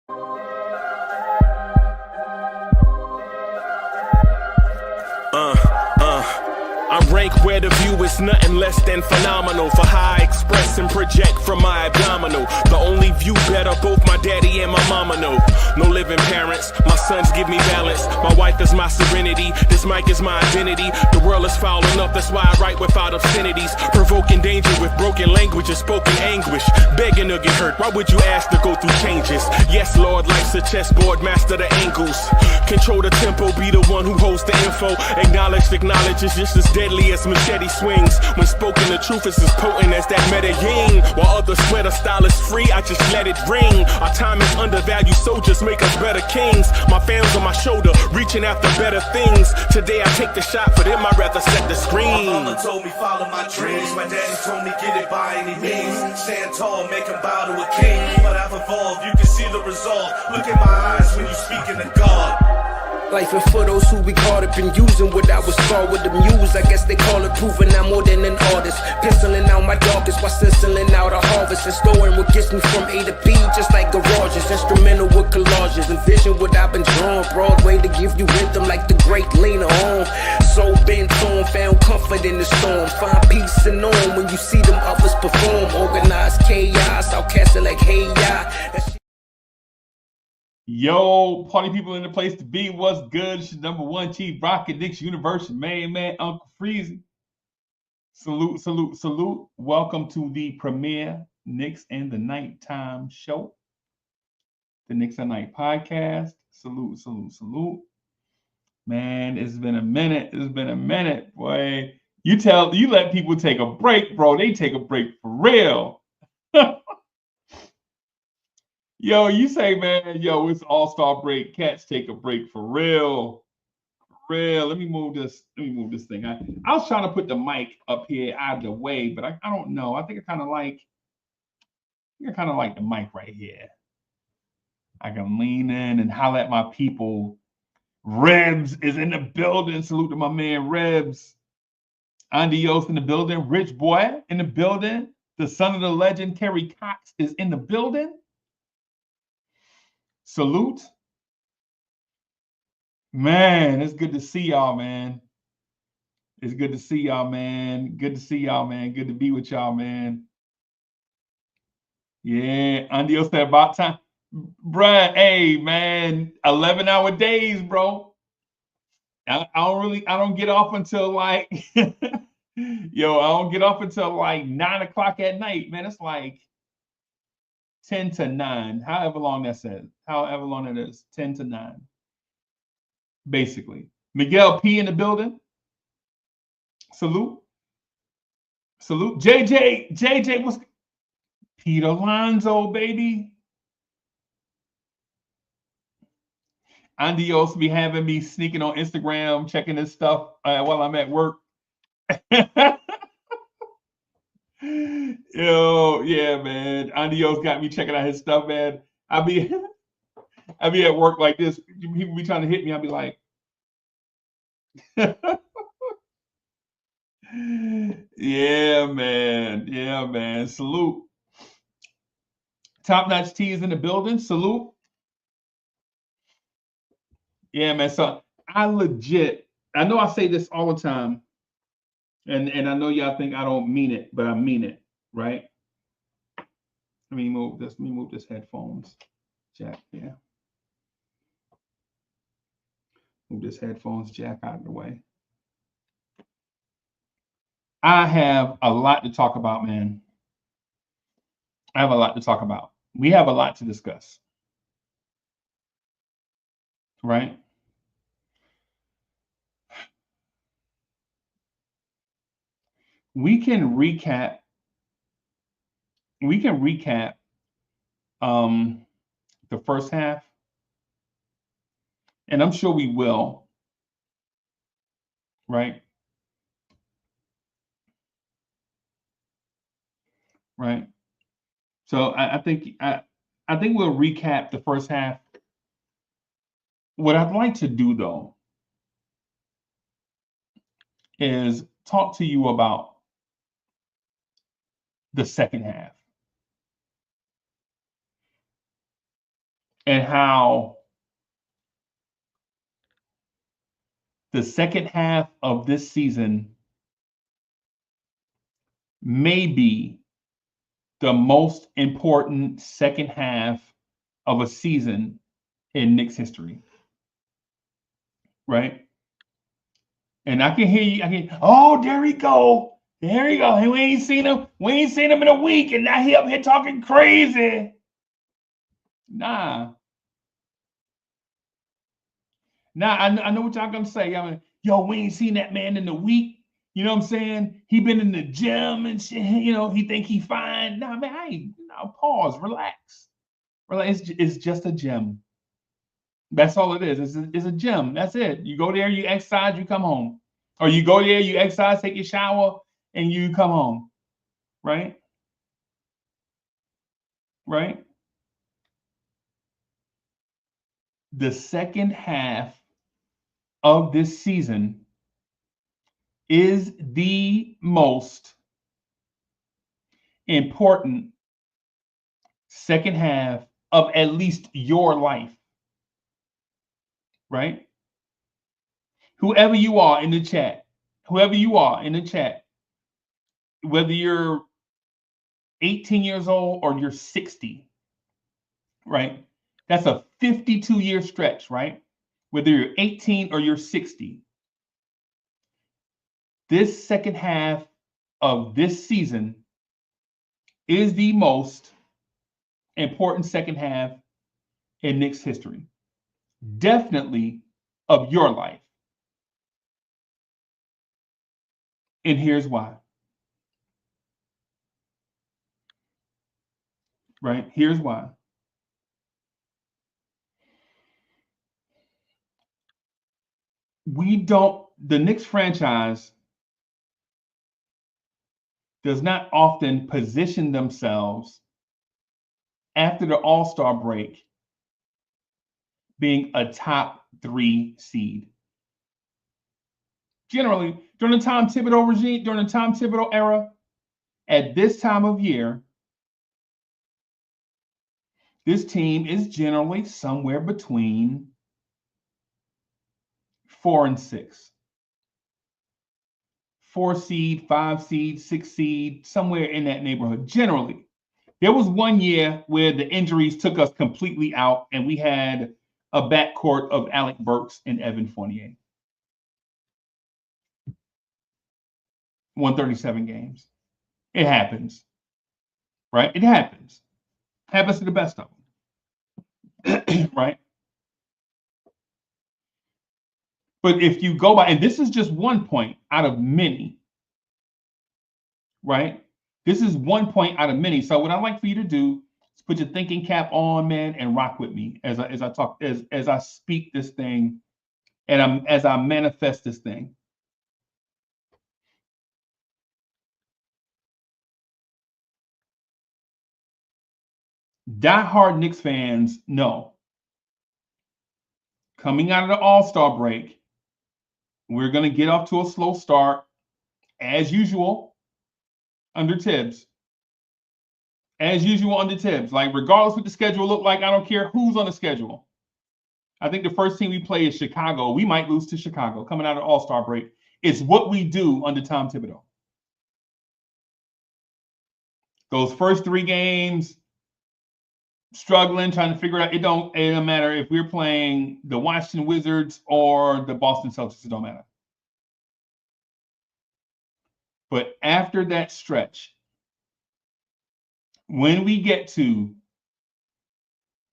I rank where the view is nothing less than phenomenal. For how I express and project from my abdominal. The only view better, both my daddy and my mama know. No living parents, my sons give me balance. My wife is my serenity, this mic is my identity. The world is foul enough, that's why I write without obscenities. Provoking danger with broken language and spoken anguish. Begging to get hurt, why would you ask to go through changes? Yes, Lord, life's a chessboard, master the angles. Control the tempo, be the one who holds the info. Acknowledge is just as deadly as machete swings. When spoken, the truth is as potent as that Medellin. While others swear the style is free, I just let it ring. Our time is undervalued, soldiers make us better kings. My fans on my shoulder, reaching after better things. Today I take the shot, for them I'd rather set the screen. My mama told me follow my dreams. My daddy told me get it by any means. Stand tall, make him bow to a king. But I've evolved, you can see the resolve. Look in my eyes when you speaking to God. Life and for those who regarded been using what I was taught with the muse. I guess they call it proving I'm more than an artist. Penciling out my darkest while stenciling out a harvest. And storing what gets me from A to B, just like garages. Instrumental with collages. Envision what I've been drawing. Broadway to give you rhythm like the great Lena Horne. So bent on, found comfort in the storm. Find peace and on when you see them others perform. Organized chaos, outcasted like hey ya. Yo, party people in the place to be. What's good? It's your number one chief, Rocket Knicks Universe, main man, Uncle Freezie. Salute, salute, salute. Welcome to the premier Knicks in the Nighttime show. The Knicks at Night podcast. Salute, salute, salute. Man, it's been a minute. It's been a minute, boy. You let people take a break, bro. They take a break for real. Yo, you say, man, yo, it's all-star break. Cats take a break for real. For real. Let me move this thing. I was trying to put the mic up here out of the way, but I don't know. I think I kind of like the mic right here. I can lean in and holler at my people. Rebs is in the building. Salute to my man Rebs. Andios in the building. Rich Boy in the building. The son of the legend, Kerry Cox, is in the building. Salute. Man, it's good to see y'all, man. It's good to see y'all, man. Good to see y'all, man. Good to be with y'all, man. Yeah, Andios said about time. Bruh, hey, man, 11-hour days, bro. I don't get off until like, I don't get off until like 9 o'clock at night, man. It's like 10 to 9, however long that says, however long it is, 10 to 9, basically. Miguel P in the building. Salute. Salute. JJ, what's Peter Alonzo, baby. Andios be having me sneaking on Instagram, checking his stuff while I'm at work. Yo, yeah, man. Andios got me checking out his stuff, man. I be at work like this. People be trying to hit me. I'll be like, yeah, man. Yeah, man. Salute. Top Notch Tea is in the building. Salute. Yeah, man. So I know I say this all the time. And I know y'all think I don't mean it, but I mean it, right? Let me move this headphones jack here. Move this headphones jack out of the way. I have a lot to talk about, man. I have a lot to talk about. We have a lot to discuss. Right? We can recap the first half, and I'm sure we will, right? Right. So I think we'll recap the first half. What I'd like to do, though, is talk to you about the second half. and how the second half of this season may be the most important second half of a season in Knicks history. Right? And I can hear you. Oh, there he go. There he go. Hey, we ain't seen him. We ain't seen him in a week, and now he up here talking crazy. Nah. I know what y'all gonna say. I mean, yo, we ain't seen that man in a week. You know what I'm saying? He been in the gym and shit. You know, he think he fine. Nah, man, I ain't. No, pause. Relax. Relax. It's just a gym. That's all it is. It's a gym. That's it. You go there, you exercise, you come home. Or you go there, you exercise, take your shower, and you come home. Right? Right? The second half of this season is the most important second half of at least your life. Right? Whoever you are in the chat, whether you're 18 years old or you're 60, right? That's a 52-year stretch, right? Whether you're 18 or you're 60. This second half of this season is the most important second half in Knicks history. Definitely of your life. And here's why. Right? Here's why. The Knicks franchise does not often position themselves after the All-Star break being a top 3 seed. Generally, during the Tom Thibodeau regime, during the Tom Thibodeau era, at this time of year, this team is generally somewhere between 4 and 6. 4 seed, 5 seed, 6 seed, somewhere in that neighborhood, generally. There was one year where the injuries took us completely out, and we had a backcourt of Alec Burks and Evan Fournier. 137 games. It happens. Right? It happens. Happens to the best of them. Right? But if you go by, and this is just one point out of many, right? This is one point out of many. So what I'd like for you to do is put your thinking cap on, man, and rock with me as I speak this thing, and as I manifest this thing. Diehard Knicks fans know, coming out of the All-Star break, we're going to get off to a slow start, as usual, under Tibbs. As usual under Tibbs. Like, regardless what the schedule look like, I don't care who's on the schedule. I think the first team we play is Chicago. We might lose to Chicago coming out of the All-Star break. It's what we do under Tom Thibodeau. Those first 3 games, struggling, trying to figure it out. It don't matter if we're playing the Washington Wizards or the Boston Celtics. It don't matter. But after that stretch, when we get to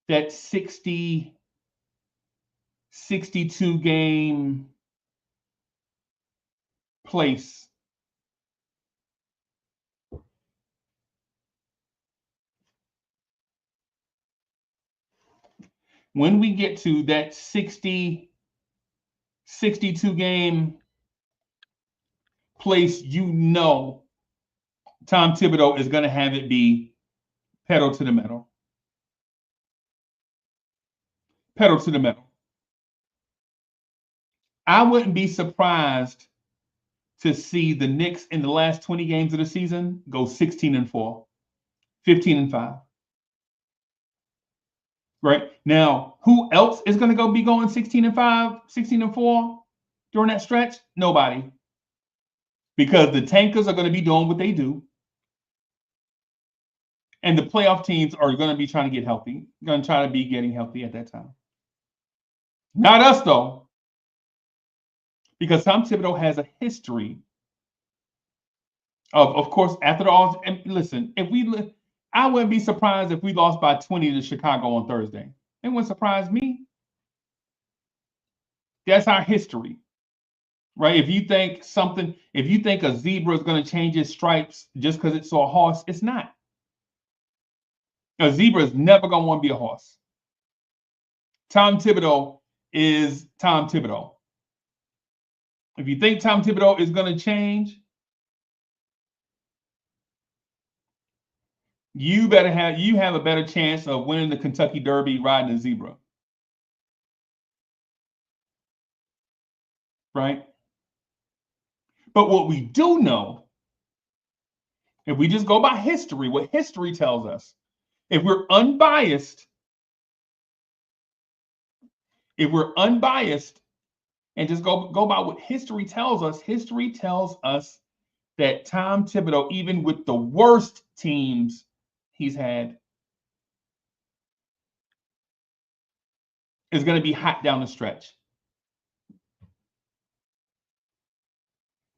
that 62 game place, when we get to that 62 game place, you know Tom Thibodeau is going to have it be pedal to the metal. Pedal to the metal. I wouldn't be surprised to see the Knicks in the last 20 games of the season go 16-4, 15-5. Right now, who else is going to be going 16-5, 16-4 during that stretch? Nobody, because the tankers are going to be doing what they do, and the playoff teams are going to be trying to get healthy, going to try to be getting healthy at that time. Not us though, because Tom Thibodeau has a history of course, after the all. And listen, I wouldn't be surprised if we lost by 20 to Chicago on Thursday. It wouldn't surprise me. That's our history, right? If you think a zebra is going to change its stripes just because it saw a horse, it's not. A zebra is never going to want to be a horse. Tom Thibodeau is Tom Thibodeau. If you think Tom Thibodeau is going to change, you have a better chance of winning the Kentucky Derby riding a zebra. Right? But what we do know, if we just go by history, what history tells us, if we're unbiased and just go by what history tells us that Tom Thibodeau, even with the worst teams he's had, is going to be hot down the stretch.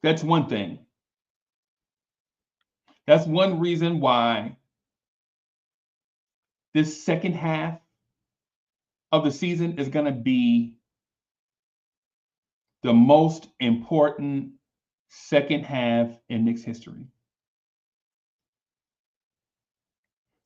That's one thing. That's one reason why this second half of the season is going to be the most important second half in Knicks history.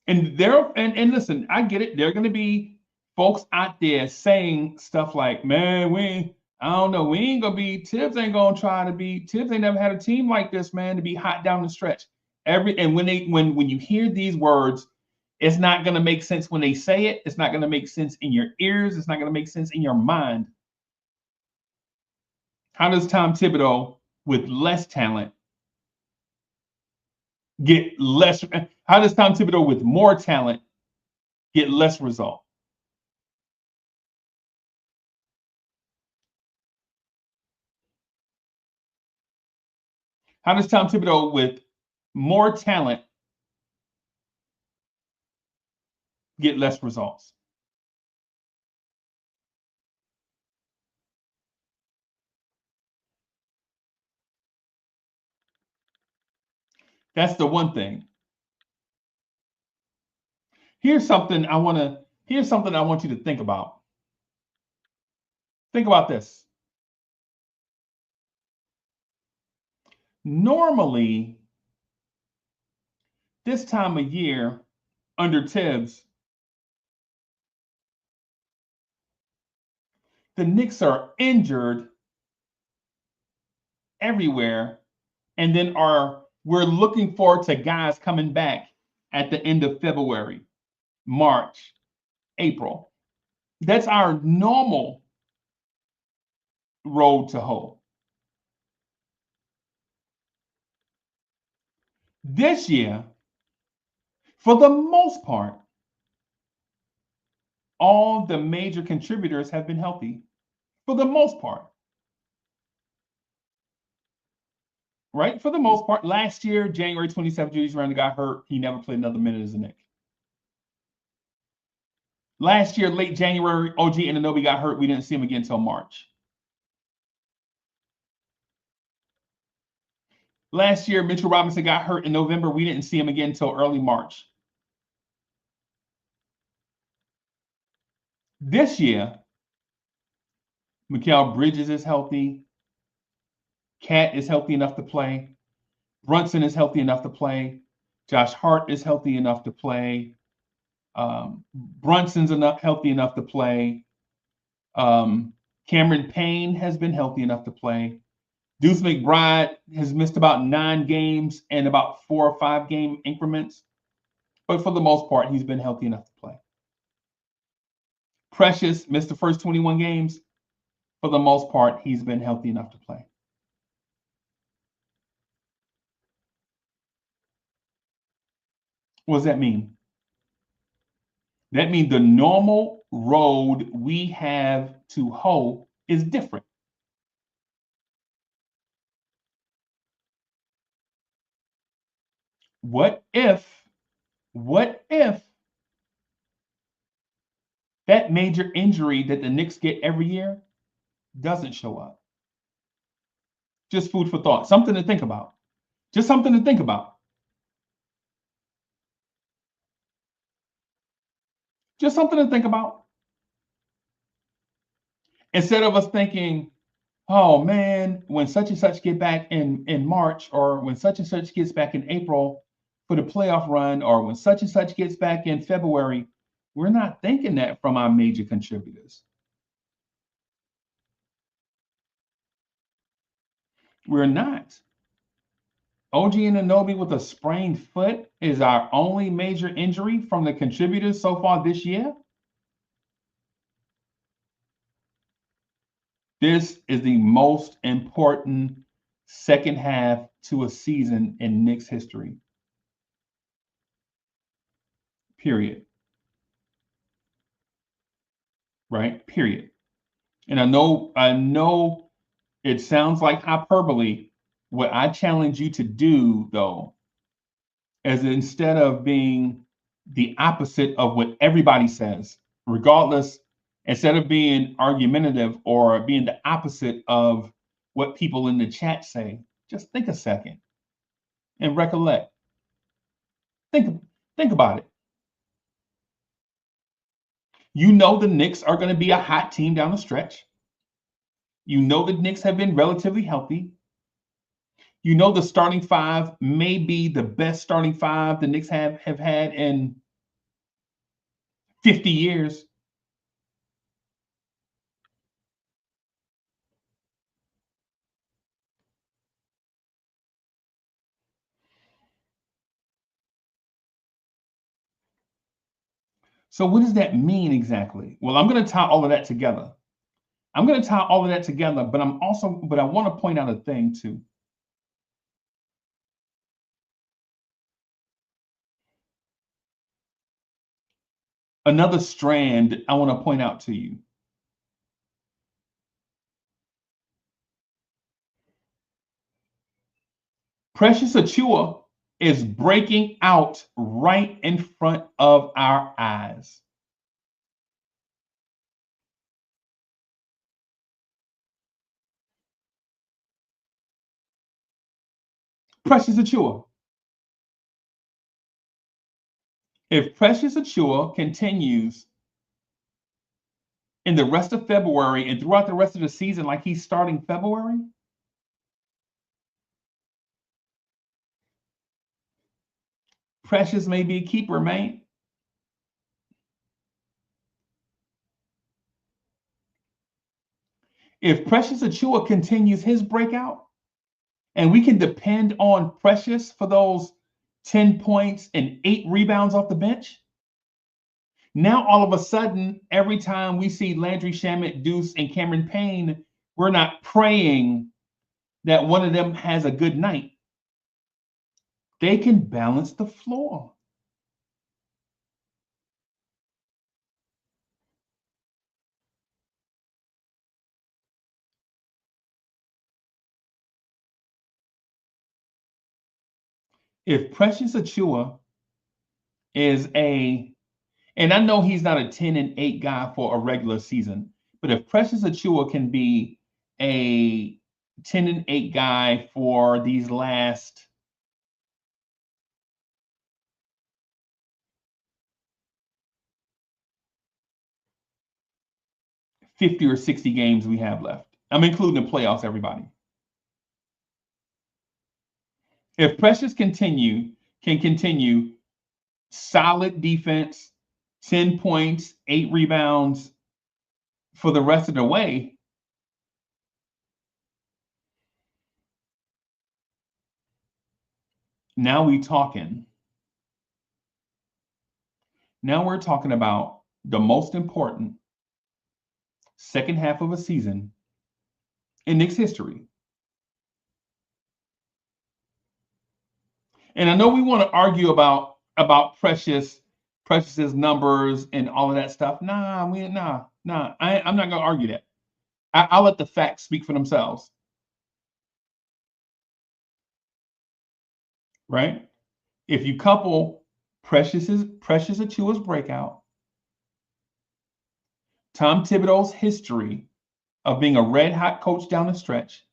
And listen, I get it. There are going to be folks out there saying stuff like, man, I don't know, Tibbs ain't going to try to be, Tibbs ain't never had a team like this, man, to be hot down the stretch. When you hear these words, it's not going to make sense when they say it. It's not going to make sense in your ears. It's not going to make sense in your mind. How does Tom Thibodeau, with less talent, get less? How does Tom Thibodeau, with more talent, get less result? How does Tom Thibodeau, with more talent, get less results? That's the one thing. Here's something I want you to think about. Think about this. Normally, this time of year, under Tibbs, the Knicks are injured everywhere, and then we're looking forward to guys coming back at the end of February, March, April. That's our normal road to hoe. This year, for the most part, all the major contributors have been healthy, for the most part. Right? For the most part. Last year, January 27th, Julius Randle got hurt. He never played another minute as a Knick. Last year, late January, OG Anunoby got hurt. We didn't see him again until March. Last year, Mitchell Robinson got hurt in November. We didn't see him again until early March. This year, Mikal Bridges is healthy. Cat is healthy enough to play. Brunson is healthy enough to play. Josh Hart is healthy enough to play. Brunson's healthy enough to play. Cameron Payne has been healthy enough to play. Deuce McBride has missed about 9 games and about 4 or 5 game increments. But for the most part, he's been healthy enough to play. Precious missed the first 21 games. For the most part, he's been healthy enough to play. What does that mean? That means the normal road we have to hoe is different. What if that major injury that the Knicks get every year doesn't show up? Just food for thought, something to think about. Just something to think about. Just something to think about. Instead of us thinking, oh man, when such and such get back in March, or when such and such gets back in April for the playoff run, or when such and such gets back in February, we're not thinking that from our major contributors. We're not. OG Anunoby with a sprained foot is our only major injury from the contributors so far this year. This is the most important second half to a season in Knicks history. Period. Right? Period. And I know it sounds like hyperbole. What I challenge you to do, though, is instead of being the opposite of what everybody says, regardless, instead of being argumentative or being the opposite of what people in the chat say, just think a second and recollect. Think about it. You know the Knicks are going to be a hot team down the stretch. You know the Knicks have been relatively healthy. You know the starting five may be the best starting five the Knicks have had in 50 years. So what does that mean exactly? Well, I'm going to tie all of that together. But I want to point out a thing too. Another strand I want to point out to you. Precious Achiuwa is breaking out right in front of our eyes. Precious Achiuwa. If Precious Achiuwa continues in the rest of February and throughout the rest of the season like he's starting February, Precious may be a keeper, man. If Precious Achiuwa continues his breakout, and we can depend on Precious for those 10 points and 8 rebounds off the bench, now all of a sudden, every time we see Landry Shamet, Deuce, and Cameron Payne, we're not praying that one of them has a good night. They can balance the floor. If Precious Achiuwa is and I know he's not a 10-8 guy for a regular season, but if Precious Achiuwa can be a 10-8 guy for these last 50 or 60 games we have left, I'm including the playoffs, everybody. If Precious can continue solid defense, 10 points, 8 rebounds for the rest of the way, now we're talking about the most important second half of a season in Knicks history. And I know we want to argue about Precious Precious's numbers and all of that stuff. Nah. I'm not gonna argue that. I'll let the facts speak for themselves. Right? If you couple Precious Achiuwa's breakout, Tom Thibodeau's history of being a red hot coach down the stretch,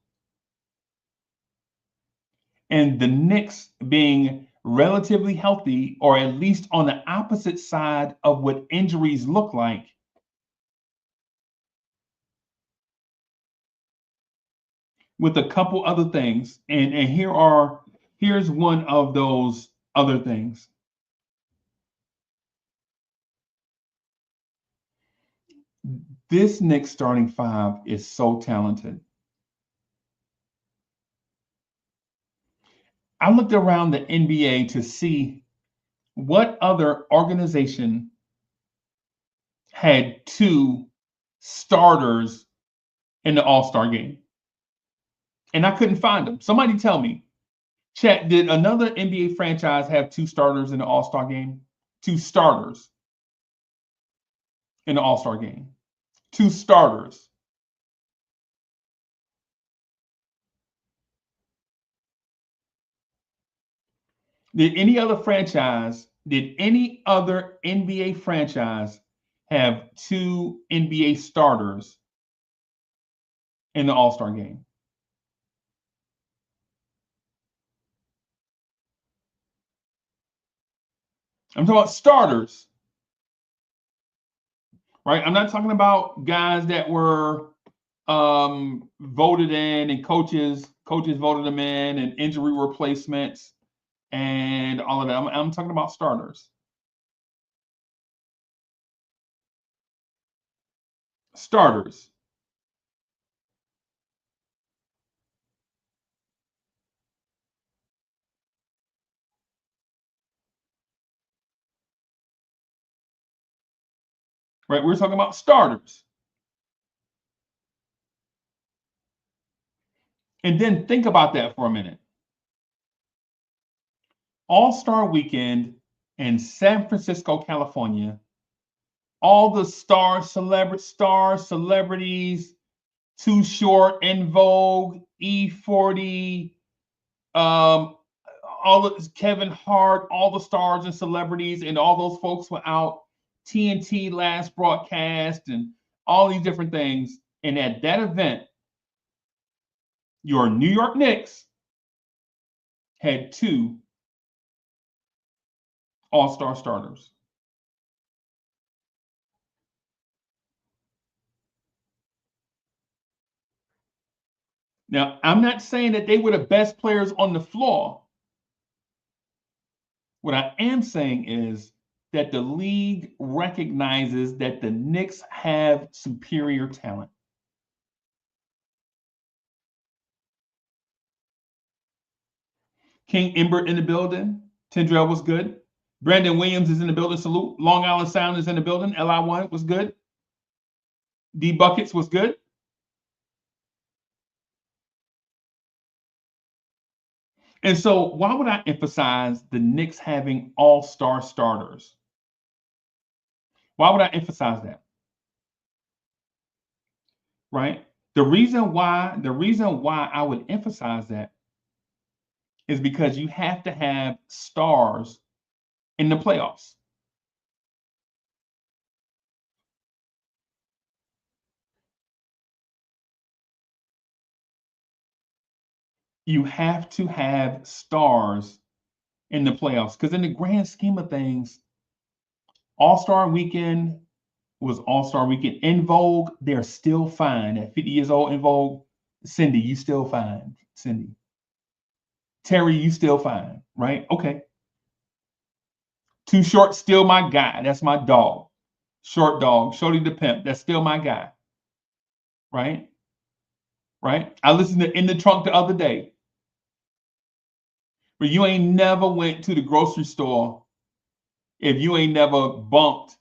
and the Knicks being relatively healthy, or at least on the opposite side of what injuries look like, with a couple other things, and here's one of those other things. This Knicks starting five is so talented. I looked around the NBA to see what other organization had two starters in the All-Star game. And I couldn't find them. Somebody tell me. Chat, did another NBA franchise have two starters in the All-Star game? Two starters in the All-Star game. Two starters. Did any other NBA franchise have two NBA starters in the All-Star game? I'm talking about starters, right? I'm not talking about guys that were voted in and coaches voted them in, and injury replacements and all of that. I'm talking about starters. Starters. Right? We're talking about starters. And then think about that for a minute. All-Star Weekend in San Francisco, California. All the celebrities, Too Short, In Vogue, E40, all of Kevin Hart, all the stars and celebrities, and all those folks were out. TNT last broadcast and all these different things. And at that event, your New York Knicks had two All-Star starters. Now, I'm not saying that they were the best players on the floor. What I am saying is that the league recognizes that the Knicks have superior talent. King Imbert in the building. Tendrell was good. Brandon Williams is in the building. Salute. Long Island Sound is in the building. LI1 was good. D Buckets was good. And so why would I emphasize the Knicks having all-star starters? Why would I emphasize that? Right? The reason why I would emphasize that is because you have to have stars in the playoffs. You have to have stars in the playoffs, because in the grand scheme of things, All-Star Weekend was All-Star Weekend. In Vogue, they're still fine. At 50 years old, In Vogue, Cindy, you still fine. Cindy. Terry, you still fine, right? Okay. Too Short, still my guy. That's my dog. Short dog, Shorty the Pimp. That's still my guy. Right? Right? I listened to In the Trunk the other day. But you ain't never went to the grocery store if you ain't never bumped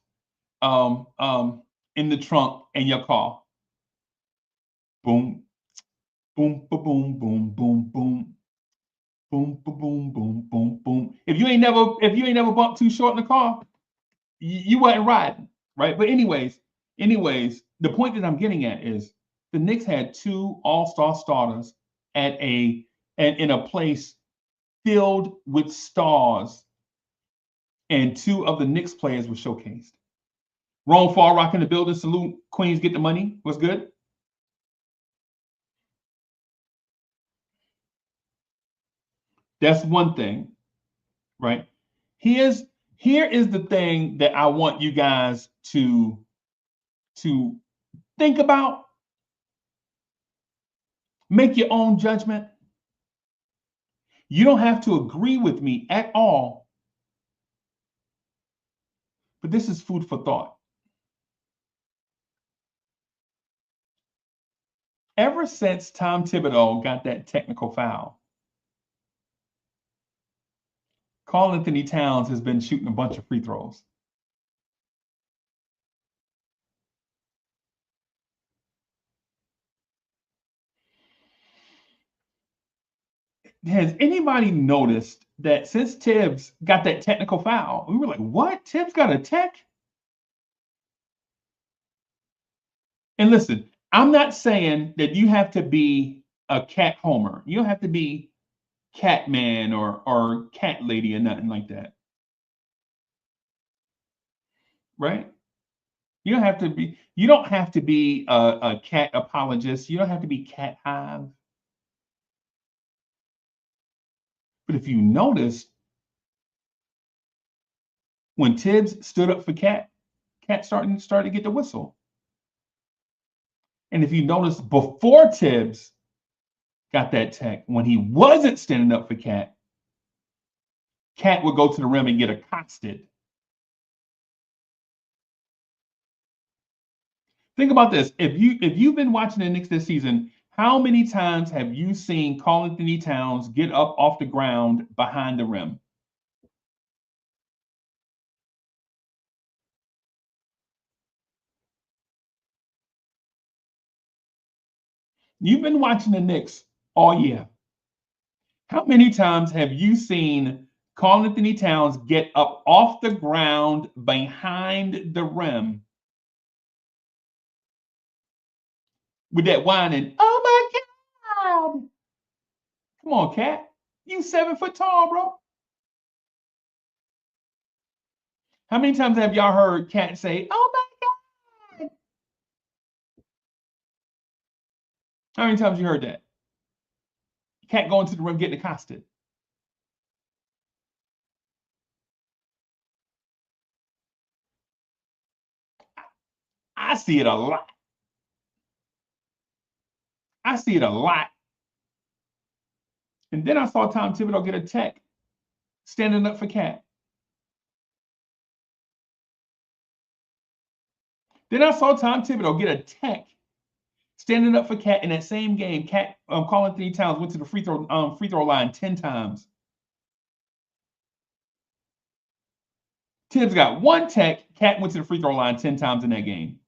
In the Trunk in your car. Boom, boom, boom, boom, boom, boom, boom. Boom, boom, boom, boom, boom, boom. If you ain't never bumped Too Short in the car, you wasn't riding, right? But anyways, the point that I'm getting at is the Knicks had two all-star starters at in a place filled with stars, and two of the Knicks players were showcased. Rome Fall Rock in the building. Salute Queens, get the money. What's good? That's one thing, right? Here is the thing that I want you guys to think about. Make your own judgment. You don't have to agree with me at all, but this is food for thought. Ever since Tom Thibodeau got that technical foul, Karl-Anthony Towns has been shooting a bunch of free throws. Has anybody noticed that since Tibbs got that technical foul, we were like, what? Tibbs got a tech? And listen, I'm not saying that you have to be a cat homer. You don't have to be cat man or cat lady or nothing like that. Right? You don't have to be a cat apologist. You don't have to be cat hive. But if you notice, when Tibbs stood up for Cat, Cat started to get the whistle. And if you notice, before Tibbs got that tech, when he wasn't standing up for Cat, Cat would go to the rim and get accosted. Think about this. If you've been watching the Knicks this season, how many times have you seen Karl-Anthony Towns get up off the ground behind the rim? You've been watching the Knicks all year. How many times have you seen Karl-Anthony Towns get up off the ground behind the rim with that whining, oh my God? Come on, Cat. You 7 foot tall, bro. How many times have y'all heard Cat say, oh my God? How many times you heard that? Cat going to the rim getting accosted. I see it a lot. I see it a lot. And then I saw Tom Thibodeau get a tech standing up for Cat. Then I saw Tom Thibodeau get a tech standing up for Cat in that same game. Cat, Karl-Anthony Towns went to the free throw line 10 times. Tibbs got one tech. Cat went to the free throw line 10 times in that game.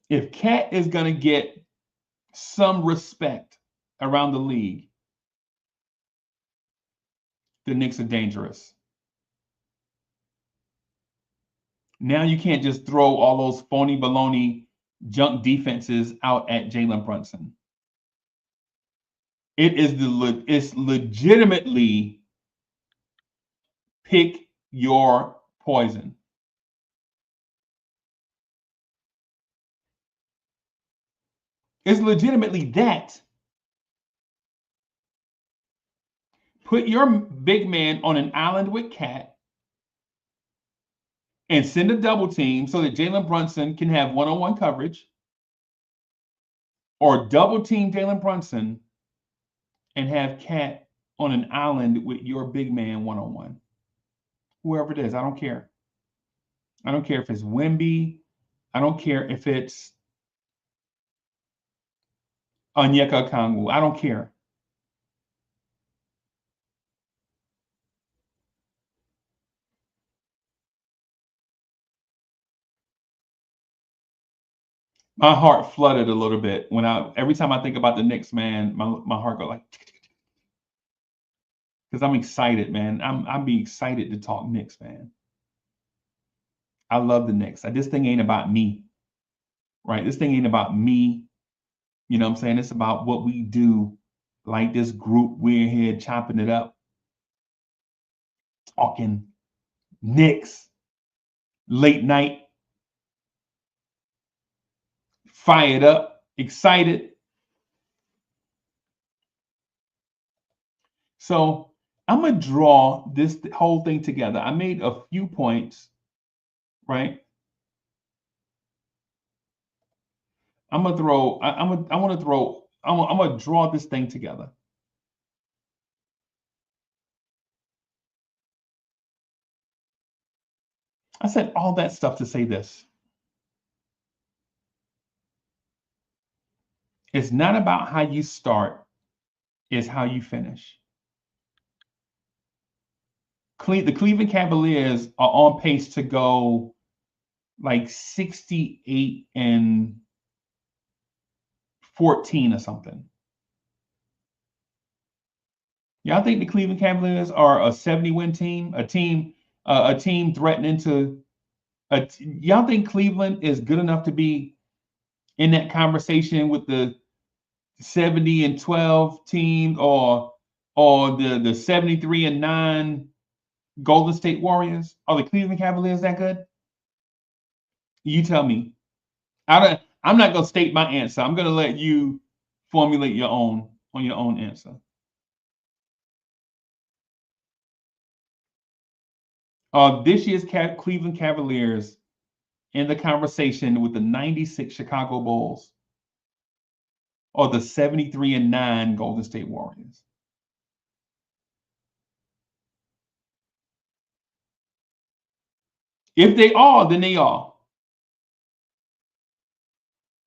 If Cat is going to get some respect around the league, the Knicks are dangerous. Now you can't just throw all those phony baloney junk defenses out at Jalen Brunson. It's legitimately pick your poison. It's legitimately that. Put your big man on an island with Cat and send a double team so that Jalen Brunson can have one-on-one coverage, or double team Jalen Brunson and have Cat on an island with your big man one-on-one. Whoever it is, I don't care. I don't care if it's Wemby. I don't care if it's Onyeka Okongwu. I don't care. My heart flooded a little bit when every time I think about the Knicks, man, my heart goes like, because I'm excited, man. I'm be excited to talk Knicks, man. I love the Knicks. This thing ain't about me, right? This thing ain't about me. You know what I'm saying? It's about what we do, like this group. We're here chopping it up, talking Knicks, late night, fired up, excited. So I'm going to draw this whole thing together. I made a few points, right? I'm going to draw this thing together. I said all that stuff to say this. It's not about how you start, it's how you finish. The Cleveland Cavaliers are on pace to go like 68-14 or something. Y'all think the Cleveland Cavaliers are a 70-win team, a team threatening to? Y'all think Cleveland is good enough to be in that conversation with the 70-12 team, or the 73-9 Golden State Warriors? Are the Cleveland Cavaliers that good? You tell me. I'm not gonna state my answer. I'm gonna let you formulate your own answer. This year's Cleveland Cavaliers in the conversation with the 96 Chicago Bulls or the 73-9 Golden State Warriors? If they are, then they are.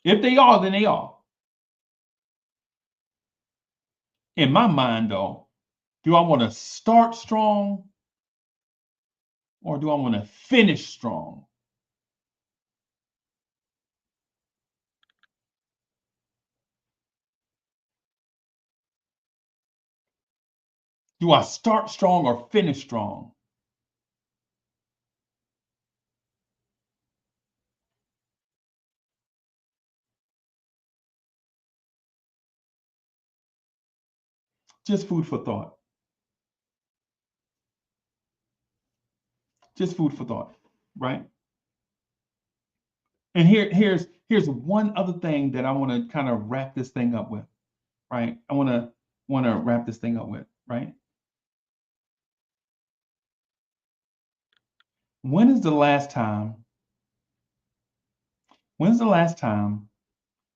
If they are, then they are. In my mind, though, do I want to start strong or do I want to finish strong? Do I start strong or finish strong? Just food for thought. Just food for thought, right? And here's one other thing that I want to kind of wrap this thing up with, right? I want to wrap this thing up with, right? When's the last time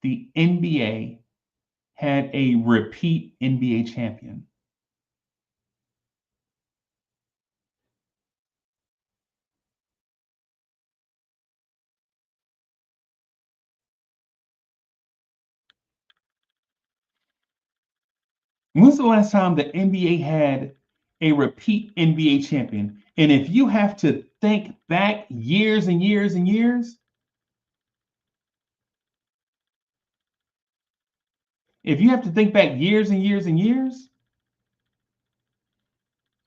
the NBA had a repeat NBA champion? When's the last time the NBA had a repeat NBA champion? And if you have to think back years and years and years,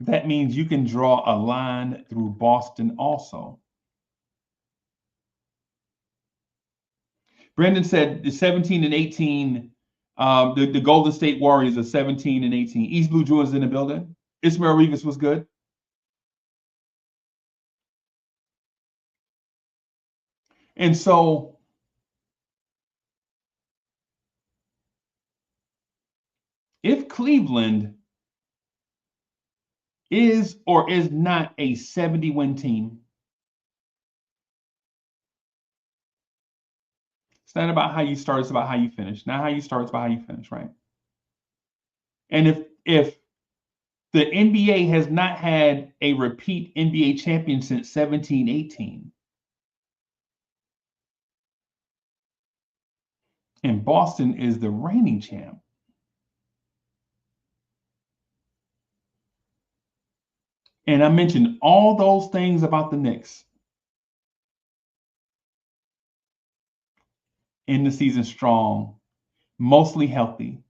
that means you can draw a line through Boston also. Brendan said the 17-18, the Golden State Warriors are 17-18. East Blue Jewels in the building. Ismail Rivas was good. And so if Cleveland is or is not a 70-win team, it's not about how you start, it's about how you finish. Not how you start, it's about how you finish, right? And if the NBA has not had a repeat NBA champion since 17-18, and Boston is the reigning champ, and I mentioned all those things about the Knicks, end the season strong, mostly healthy.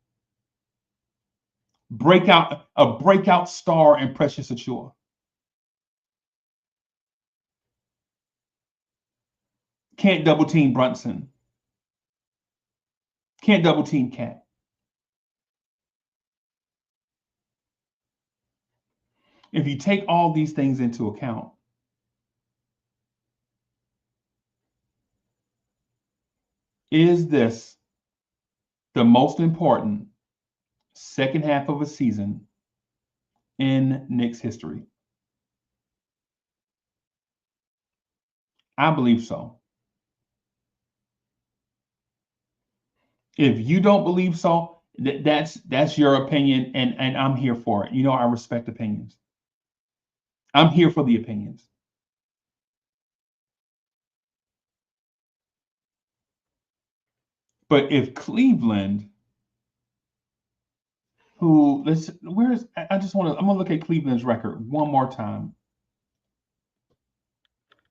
A breakout star in Precious Achiuwa. Can't double team Brunson. Can't double team Cat. If you take all these things into account, is this the most important second half of a season in Knicks history? I believe so. If you don't believe so, that's your opinion, and I'm here for it. You know, I respect opinions. I'm here for the opinions. But if Cleveland, I'm gonna look at Cleveland's record one more time.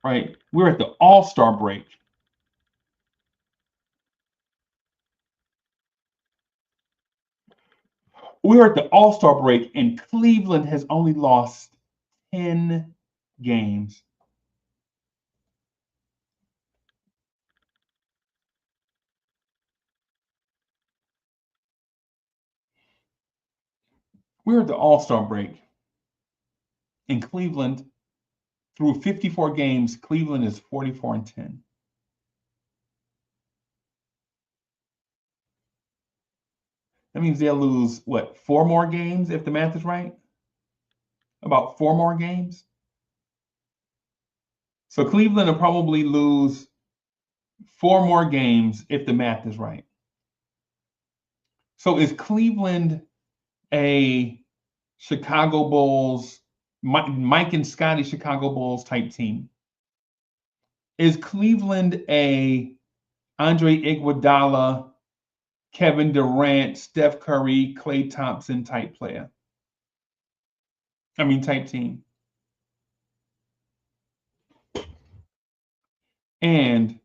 Right? We're at the All-Star break. We're at the All-Star break, and Cleveland has only lost 10 games. We're at the All-Star break. In Cleveland, through 54 games, Cleveland is 44-10. That means they'll lose, what, 4 more games if the math is right? About 4 more games? So Cleveland will probably lose 4 more games if the math is right. So is Cleveland a Chicago Bulls, Mike and Scotty Chicago Bulls type team? Is Cleveland a Andre Iguodala, Kevin Durant, Steph Curry, Klay Thompson type player? Type team. And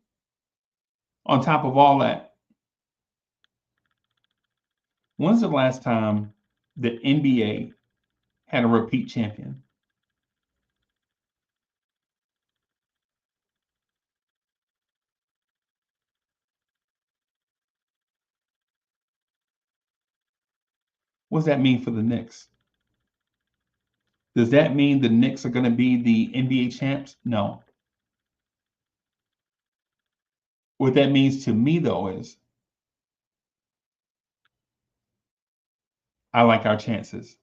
on top of all that, when's the last time the NBA had a repeat champion? What does that mean for the Knicks? Does that mean the Knicks are going to be the NBA champs? No. What that means to me, though, is I like our chances.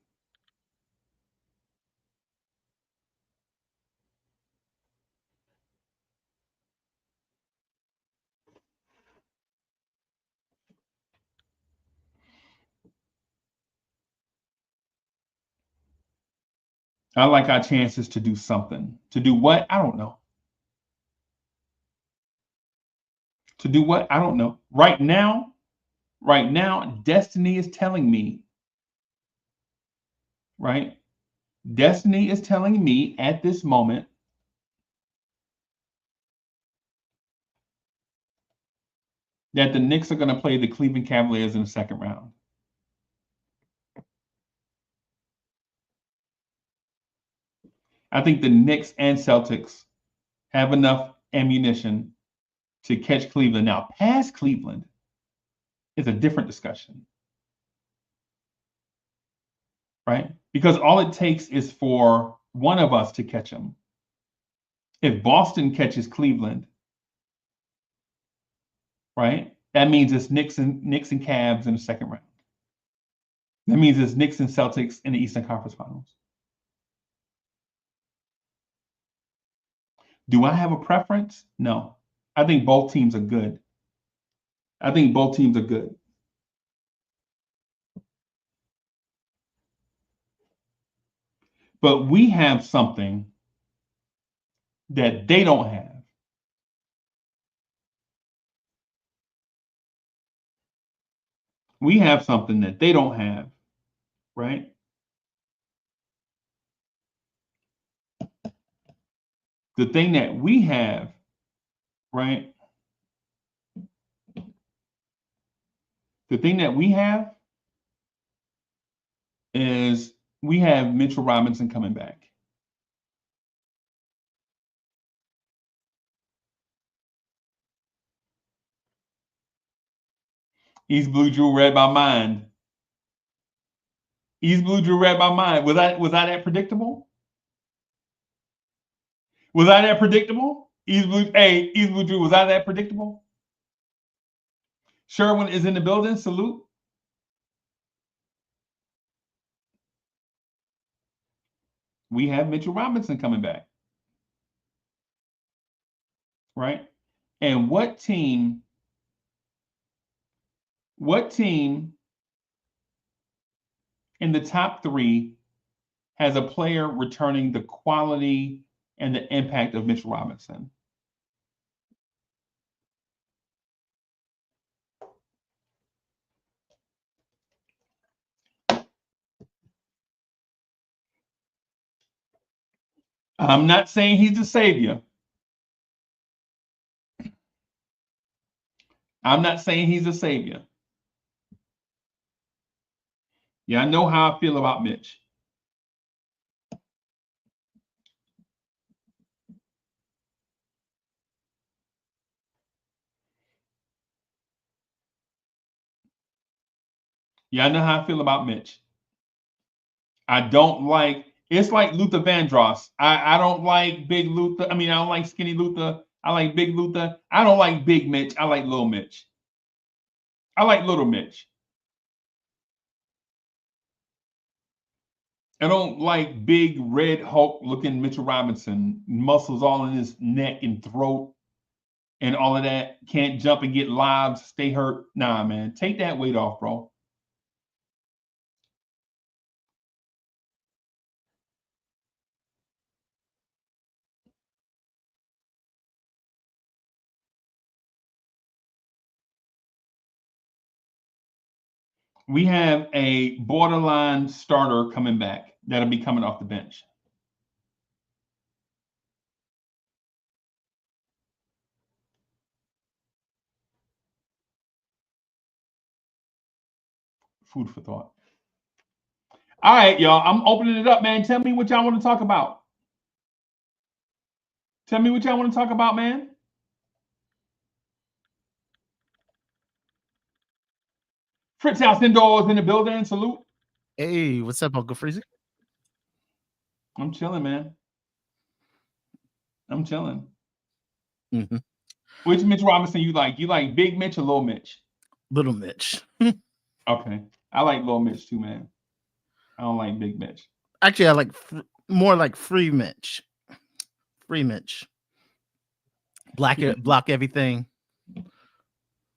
I like our chances to do something. To do what? I don't know. To do what? I don't know. Right now, destiny is telling me, right? Destiny is telling me at this moment that the Knicks are going to play the Cleveland Cavaliers in the second round. I think the Knicks and Celtics have enough ammunition to catch Cleveland. Now, past Cleveland is a different discussion, right? Because all it takes is for one of us to catch them. If Boston catches Cleveland, right, that means it's Knicks and Cavs in the second round. That means it's Knicks and Celtics in the Eastern Conference Finals. Do I have a preference? No. I think both teams are good. But we have something that they don't have. We have something that they don't have, right? The thing that we have, right, The thing that we have is we have Mitchell Robinson coming back. East Blue Drew read my mind. East Blue Drew read my mind. Was I that predictable? Was I that predictable? East Blue Drew, was I that predictable? Sherwin is in the building. Salute. We have Mitchell Robinson coming back. Right? And what team in the top 3 has a player returning the quality and the impact of Mitchell Robinson? I'm not saying he's the savior. I'm not saying he's a savior. Yeah, I know how I feel about Mitch. Yeah, I know how I feel about Mitch. I don't like, it's like Luther Vandross. I don't like Big Luther. I mean, I don't like Skinny Luther. I like Big Luther. I don't like Big Mitch. I like Little Mitch. I like Little Mitch. I don't like big red Hulk looking Mitchell Robinson, muscles all in his neck and throat and all of that. Can't jump and get lobs, stay hurt. Nah, man, take that weight off, bro. We have a borderline starter coming back that'll be coming off the bench. Food for thought. All right, y'all. I'm opening it up, man. Tell me what y'all want to talk about. Tell me what y'all want to talk about, man. Fritz House Indoors in the building. Salute. Hey, what's up, Uncle Freezie? I'm chilling, man. I'm chilling. Mm-hmm. Which Mitch Robinson you like? You like Big Mitch or Little Mitch? Little Mitch. Okay. I like Little Mitch too, man. I don't like Big Mitch. Actually, I like more like Free Mitch. Free Mitch. Block everything.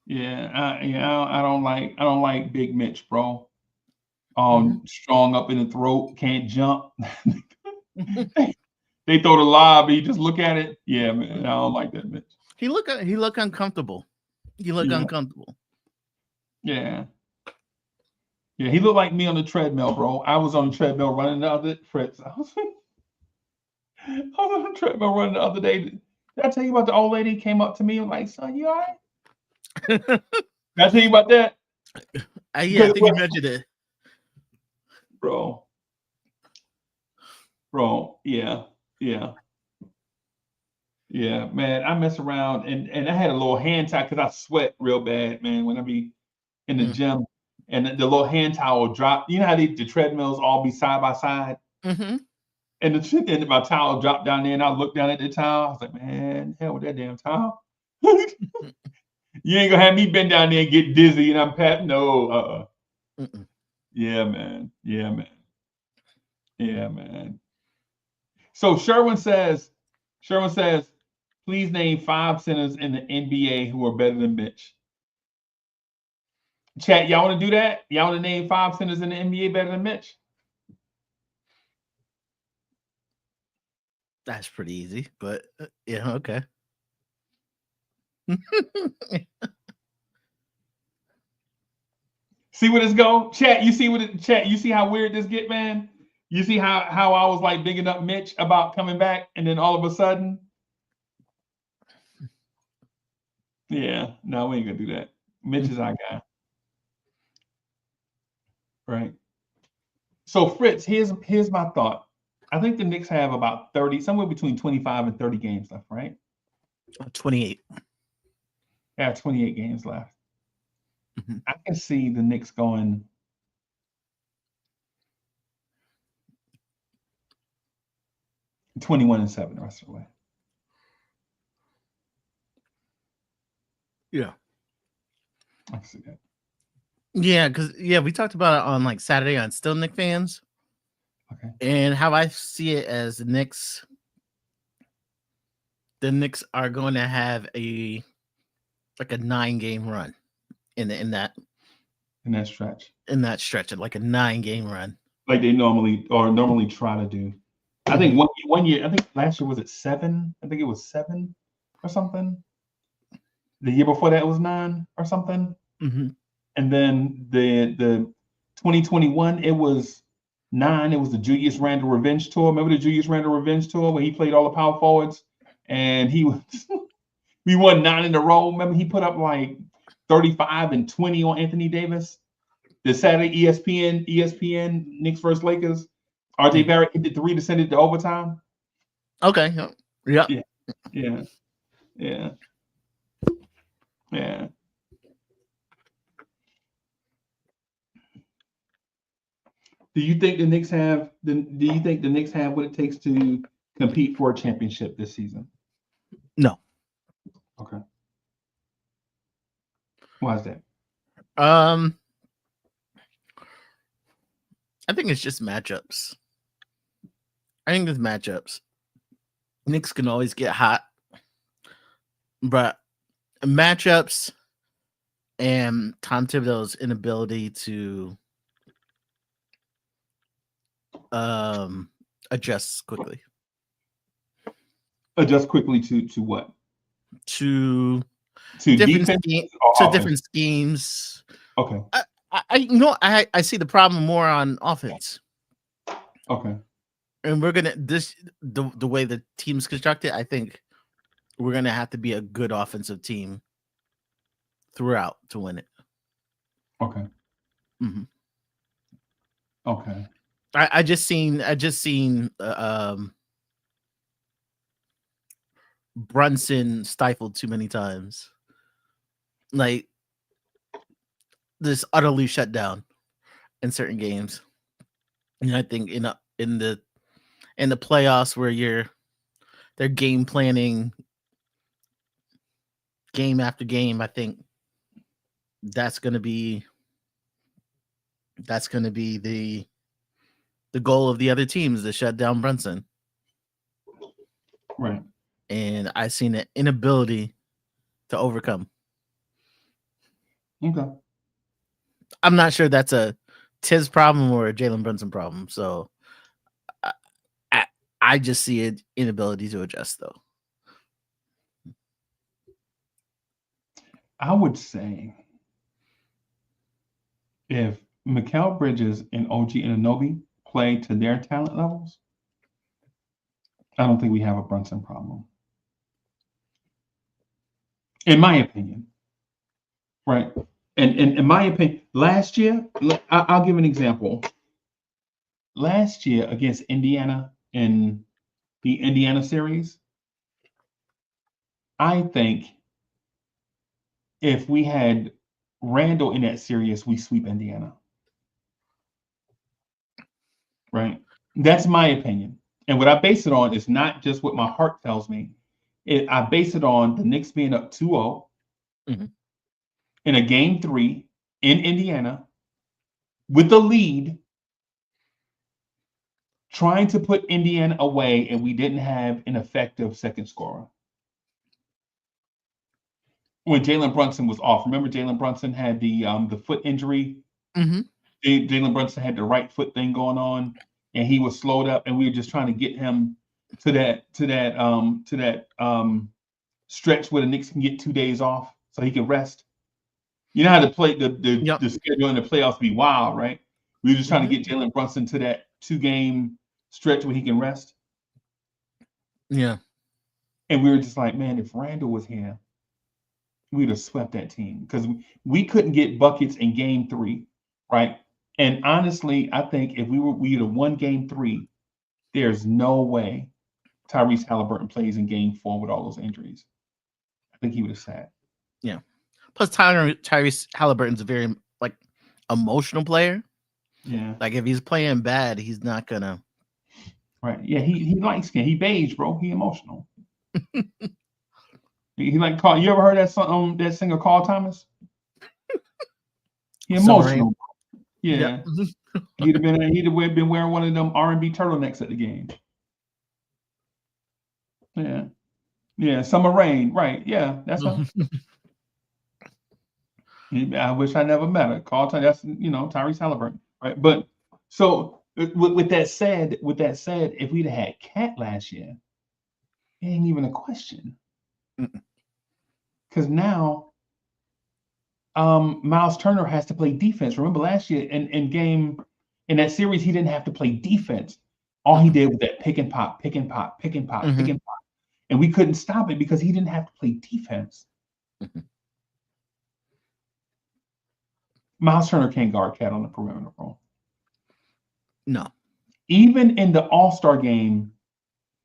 Yeah, I don't like Big Mitch, bro. Strong up in the throat, can't jump. They throw the lob, but you just look at it. Yeah, man, I don't like that Mitch. He look uncomfortable. Uncomfortable. Yeah. Yeah, he looked like me on the treadmill, bro. I was on the treadmill running the other Fritz. I was on the treadmill running the other day. Did I tell you about the old lady came up to me and like, son, you all right? Did I tell you about that? Yeah, I think you mentioned it. Bro, yeah, man. I mess around and I had a little hand tie because I sweat real bad, man, when I be in the gym. And the little hand towel dropped. You know how the treadmills all be side by side? Mm-hmm. And my towel dropped down there, and I looked down at the towel. I was like, man, hell with that damn towel. You ain't gonna have me bend down there and get dizzy and I'm patting. No, Yeah, man. So Sherwin says, please name 5 centers in the NBA who are better than Mitch. Chat, y'all want to do that? Y'all want to name 5 centers in the NBA better than Mitch? That's pretty easy, but yeah, okay. See where this go? Chat, you see how weird this get, man? You see how I was like bigging up Mitch about coming back, and then all of a sudden, yeah, no, we ain't gonna do that. Mitch is our guy. Right. So Fritz, here's my thought. I think the Knicks have about 30, somewhere between 25 and 30 games left, right? 28. They have 28 games left. Mhm. I can see the Knicks going 21-7 the rest of the way. Yeah. I can see that. Yeah, because we talked about it on like Saturday on Still Knick Fans. Okay. And how I see it as the Knicks are going to have a 9-game run in that In that stretch. stretch, like a 9-game run. Like they normally try to do. I think one year, I think last year was it 7? I think it was 7 or something. The year before that was 9 or something. Mm-hmm. And then the 2021, it was 9. It was the Julius Randle Revenge Tour. Remember the Julius Randle Revenge Tour where he played all the power forwards and he was we won 9 in a row. Remember he put up like 35 and 20 on Anthony Davis. The Saturday ESPN Knicks versus Lakers. RJ Barrett hit the 3 to send it to overtime. Okay. Yep. Yeah. Do you think the Knicks have what it takes to compete for a championship this season? No. Okay. Why is that? I think it's just matchups. I think it's matchups. Knicks can always get hot, but matchups and Tom Thibodeau's inability to adjust quickly. Adjust quickly to what? To Different different schemes. Okay. I see the problem more on offense. Okay. And we're gonna the way the team's constructed, I think we're gonna have to be a good offensive team throughout to win it. Okay. Mm-hmm. Okay. I just seen Brunson stifled too many times. Like this utterly shut down in certain games. And I think in the playoffs where they're game planning game after game, I think that's gonna be the goal of the other teams to shut down Brunson. Right. And I've seen an inability to overcome. Okay. I'm not sure that's a Tiz problem or a Jalen Brunson problem. So I just see an inability to adjust, though. I would say if Mikal Bridges and OG Anunoby play to their talent levels, I don't think we have a Brunson problem. In my opinion. Right. And in my opinion, last year, I'll give an example. Last year against Indiana in the Indiana series, I think if we had Randall in that series, we sweep Indiana. Right? That's my opinion. And what I base it on is not just what my heart tells me. I base it on the Knicks being up 2-0 in a game 3 in Indiana with the lead, trying to put Indiana away, and we didn't have an effective second scorer. When Jalen Brunson was off, remember Jalen Brunson had the foot injury. Mm-hmm. Jalen Brunson had the right foot thing going on, and he was slowed up, and we were just trying to get him to that stretch where the Knicks can get 2 days off so he can rest. You know how to play the schedule in the playoffs be wild, right? We were just trying to get Jalen Brunson to that 2-game stretch where he can rest. Yeah. And we were just like, man, if Randall was here, we'd have swept that team because we couldn't get buckets in game 3, right? And honestly, I think if we'd have won game 3, there's no way Tyrese Halliburton plays in game 4 with all those injuries. I think he would have sat. Yeah. Plus, Tyrese Halliburton's a very like emotional player. Yeah. Like if he's playing bad, he's not gonna. Right. Yeah. He light skin. He beige, bro. He emotional. he like Carl. You ever heard that song? That singer Carl Thomas. He emotional. Yeah. He'd have been wearing one of them R&B turtlenecks at the game. Yeah. Yeah. Summer Rain. Right. Yeah. That's him. I wish I never met her. Carl Thomas. That's Tyrese Halliburton. Right. But so with that said, if we'd have had Cat last year, it ain't even a question. Because now Miles Turner has to play defense. Remember last year in that series, he didn't have to play defense. All he did was that pick and pop, pick and pop, pick and pop, pick and pop. And we couldn't stop it because he didn't have to play defense. Miles Turner can't guard Cat on the perimeter, bro. No. Even in the All-Star game,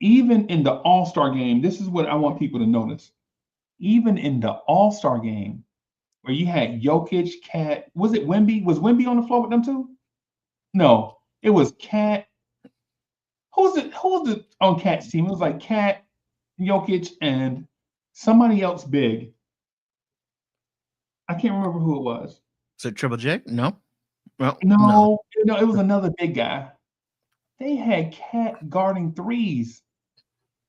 this is what I want people to notice. Even in the All-Star game, where you had Jokic, Cat, was it Wemby? Was Wemby on the floor with them too? No, it was Cat. Who was it on Cat's team? It was like Cat, Jokic, and somebody else big. I can't remember who it was. So Triple J? No. Well, no, it was another big guy. They had Cat guarding threes.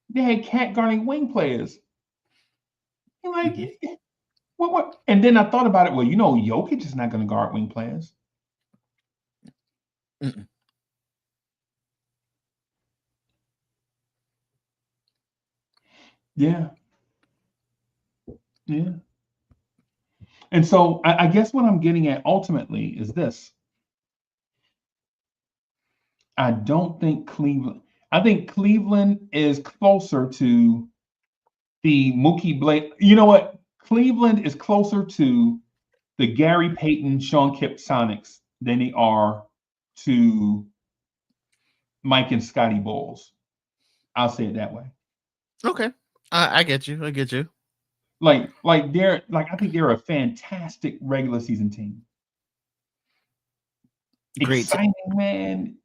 They had Cat guarding wing players. And like, what? And then I thought about it. Well, Jokic is not going to guard wing players. Yeah. And so I guess what I'm getting at ultimately is this. I think Cleveland is closer to the Mookie Blake. You know what? Cleveland is closer to the Gary Payton, Sean Kemp Sonics than they are to Mike and Scotty Bulls. I'll say it that way. Okay. I get you. I think they're a fantastic regular season team. Great. Exciting, man.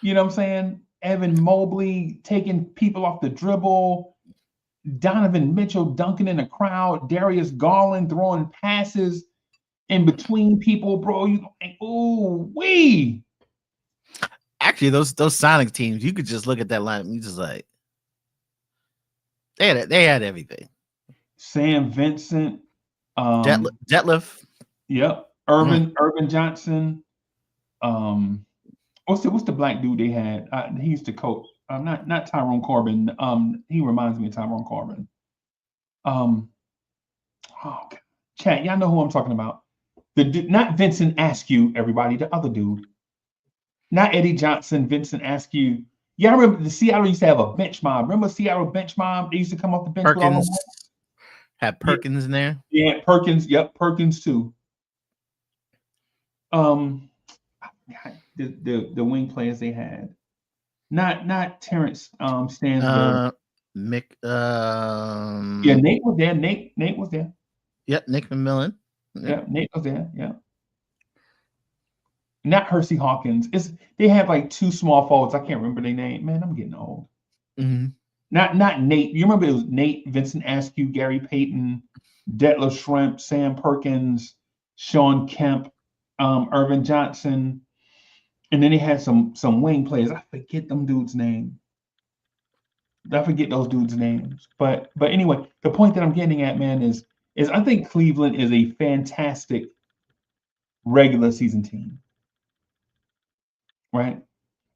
You know what I'm saying? Evan Mobley taking people off the dribble. Donovan Mitchell dunking in the crowd. Darius Garland throwing passes in between people, bro. You think, ooh, wee. Actually, those Sonic teams, you could just look at that lineup and you just like, they had everything. Sam Vincent, Detlef. Yep. Irvin Johnson. What's the black dude they had? He used to coach. Not Tyrone Corbin. He reminds me of Tyrone Corbin. Chat, y'all know who I'm talking about. Not Vincent Askew, everybody. The other dude. Not Eddie Johnson. Vincent Askew. Y'all remember the Seattle used to have a bench mob. Remember Seattle bench mob? They used to come off the bench. Perkins. Had Perkins in there. Yeah, Perkins. Yep, Perkins too. The wing players they had. Not Terrence Stansberg. Mick. Yeah, Nate was there. Nate was there. Yep, Nick McMillan. Yeah, Nate was there. Yeah. Not Hersey Hawkins. They had like two small forwards. I can't remember their name. Man, I'm getting old. Not Nate. You remember it was Nate, Vincent Askew, Gary Payton, Detlef Schrempf, Sam Perkins, Sean Kemp, Irvin Johnson. And then they had some wing players. I forget them dudes' name. I forget those dudes' names. But anyway, the point that I'm getting at, man, is I think Cleveland is a fantastic regular season team. Right?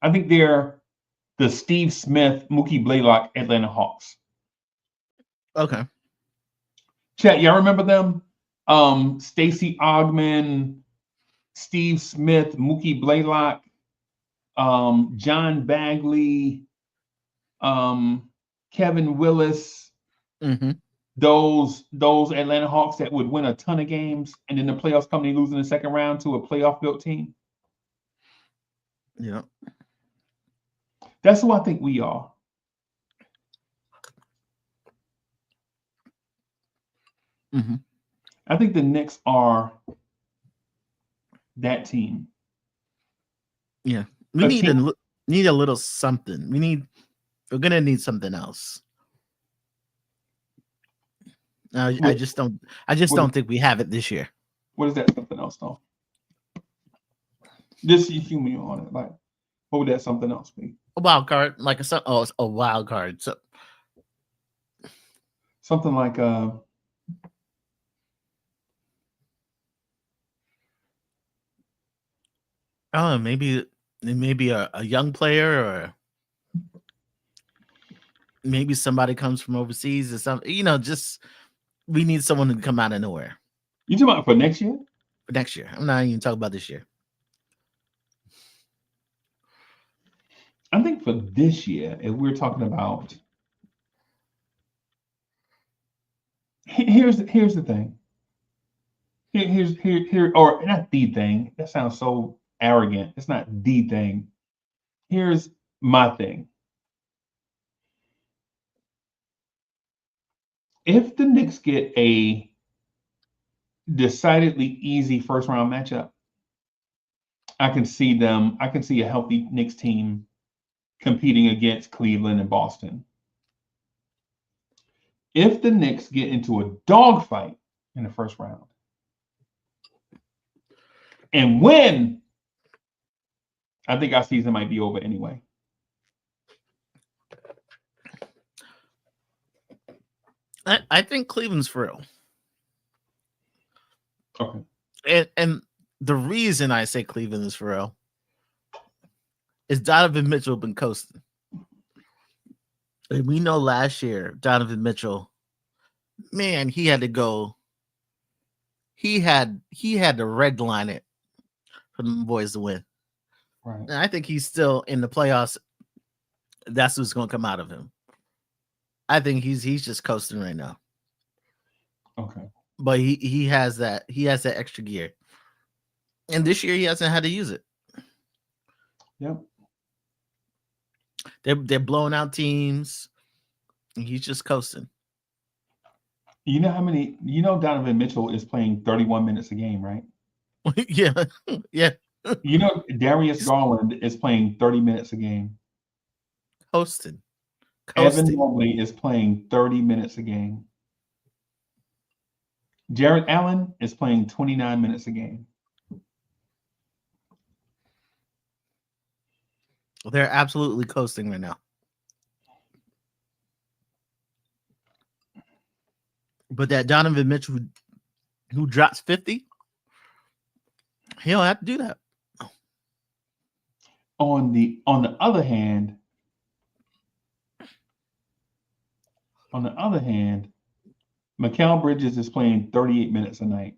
I think they're the Steve Smith, Mookie Blaylock Atlanta Hawks. Okay. Chat, y'all remember them? Stacey Ogman, Steve Smith, Mookie Blaylock, John Bagley, Kevin Willis, those Atlanta Hawks that would win a ton of games, and then the playoffs come, they lose in the second round to a playoff built team. Yeah. That's who I think we are. Mm-hmm. I think the Knicks are that team. Yeah. We need a little something. We're gonna need something else. I just don't think we have it this year. What is that something else though? Just humor me on it. Like, what would that something else be? A wild card, like it's a wild card. So Something like oh, maybe a young player, or maybe somebody comes from overseas or something. Just we need someone to come out of nowhere. you talking about for next year? For next year. I'm not even talking about this year. I think for this year, if we're talking about, here's the thing. Here, or not the thing. That sounds so arrogant. It's not the thing. Here's my thing. If the Knicks get a decidedly easy first round matchup, I can see a healthy Knicks team competing against Cleveland and Boston. If the Knicks get into a dogfight in the first round and win, I think our season might be over anyway. I think Cleveland's for real. Okay. And the reason I say Cleveland is for real is Donovan Mitchell been coasting. And we know last year, Donovan Mitchell, man, he had to go. He had to red line it for the boys to win. Right. And I think he's still in the playoffs. That's what's going to come out of him. I think he's just coasting right now. Okay. But he has that extra gear. And this year he hasn't had to use it. Yep. They're blowing out teams. And he's just coasting. You know Donovan Mitchell is playing 31 minutes a game, right? Yeah. Yeah. You know Darius Garland is playing 30 minutes a game. Coasting. Evan Mobley is playing 30 minutes a game. Jared Allen is playing 29 minutes a game. They're absolutely coasting right now. But that Donovan Mitchell who drops 50, he don't have to do that. On the other hand, Mikal Bridges is playing 38 minutes a night.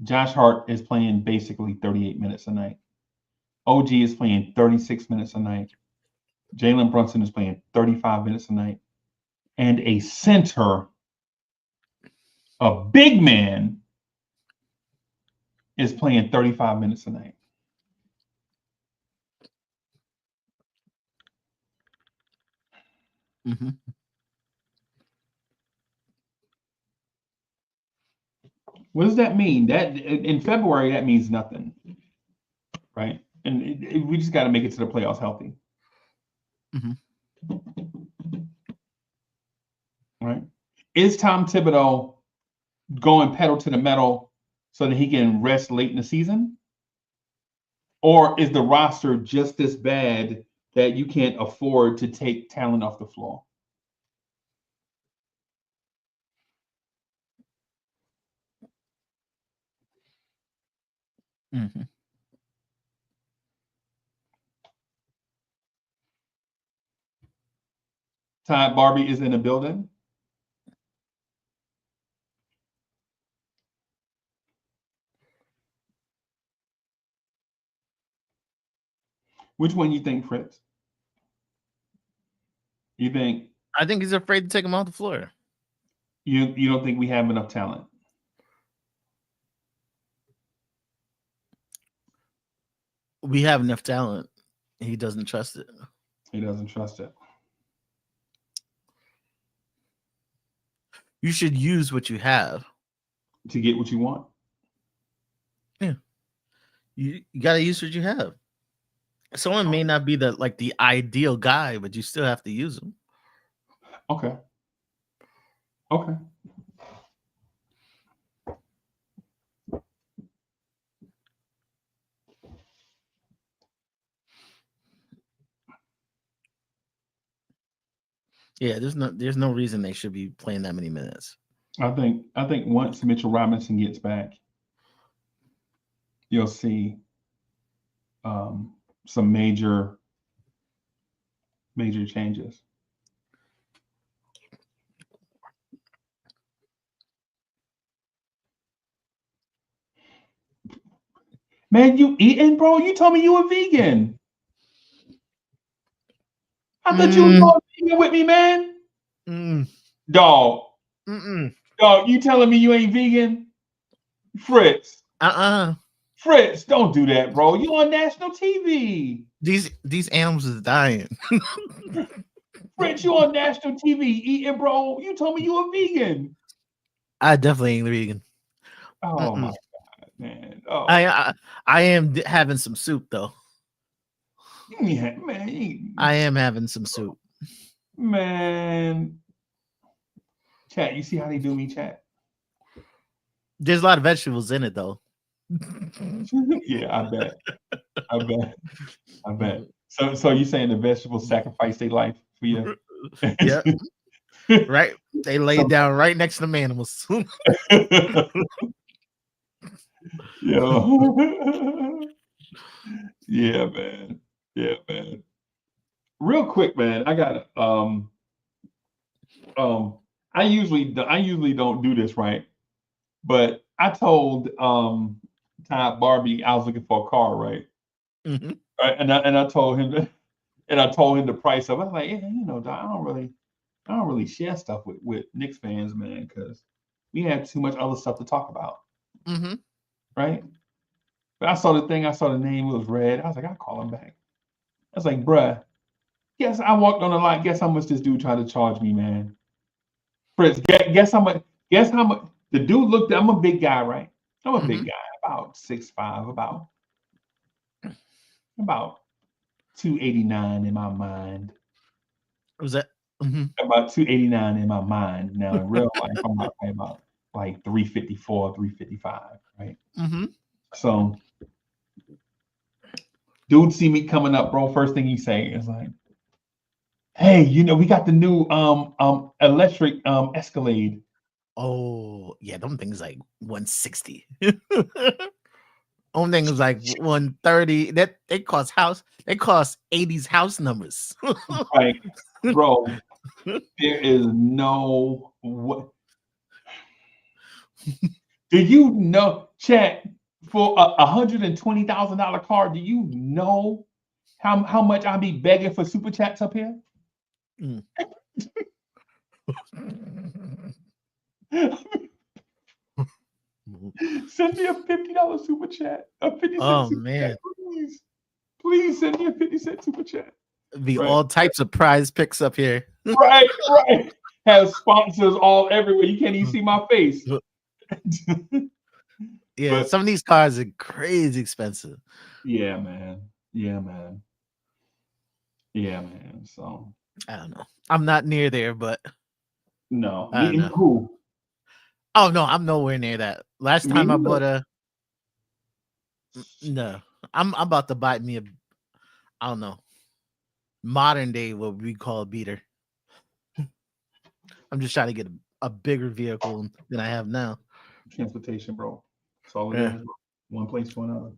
Josh Hart is playing basically 38 minutes a night. OG is playing 36 minutes a night. Jalen Brunson is playing 35 minutes a night. And a center, a big man, is playing 35 minutes a night. Mm-hmm. What does that mean? That in February, that means nothing, right? And we just got to make it to the playoffs healthy. Mm-hmm. Right? Is Tom Thibodeau going pedal to the metal so that he can rest late in the season? Or is the roster just this bad that you can't afford to take talent off the floor? Mm-hmm. Todd Barbie is in the building. Which one you think, Fritz? You think? I think he's afraid to take him off the floor. You don't think we have enough talent? We have enough talent. He doesn't trust it. He doesn't trust it. You should use what you have to get what you want. Yeah, you got to use what you have. Someone may not be the ideal guy, but you still have to use them. Okay. Yeah, there's no reason they should be playing that many minutes. I think once Mitchell Robinson gets back, you'll see some major changes. Man, you eating, bro? You told me you were vegan. I thought you were going vegan with me, man. Dog. Dog, you telling me you ain't vegan? Fritz. Fritz, don't do that, bro. You on national TV. These animals is dying. Fritz, you on national TV eating, bro. You told me you were vegan. I definitely ain't vegan. Oh my God, man. Oh. I am having some soup though. Yeah, man. I am having some soup. Man. Chat, you see how they do me, chat? There's a lot of vegetables in it though. Yeah, I bet. So you saying the vegetables sacrifice their life for you? Yeah. Right. They lay down right next to the animals. Yeah, man. Yeah, man. Real quick, man. I got I usually don't do this, right? But I told Todd Barbie I was looking for a car, right? Mm-hmm. Right, and I told him the price of it. I was like, yeah, Doc, I don't really share stuff with Knicks fans, man, because we had too much other stuff to talk about. Mm-hmm. Right? But I saw the name, it was red. I was like, I'll call him back. I was like, bruh, guess I walked on the line. Guess how much this dude tried to charge me, man? Fritz, guess how much the dude looked at. I'm a big guy, right? I'm a big guy, about 6'5", about 289 in my mind. Was that about 289 in my mind? Now in real life, I'm about like 354, 355, right? So dude see me coming up, bro. First thing he say is like, hey, we got the new electric Escalade. Oh yeah, them things like 160. Only thing is like 130. That they cost 80s house numbers. Right, bro. There is no what. Do you know, chat, for $120,000 car? Do you know how much I be begging for super chats up here? Send me a $50 super chat. A 50 cent super chat, please send me a 50-cent super chat. Be all types of prize picks up here. Right. Have sponsors all everywhere. You can't even see my face. Yeah, but some of these cars are crazy expensive. Yeah, man. So I don't know. I'm not near there, but no. Who? Oh no, I'm nowhere near that. Last time I bought I'm about to buy me I don't know, modern day what we call a beater. I'm just trying to get a bigger vehicle than I have now. Transportation, bro. It's all it is. One place to another.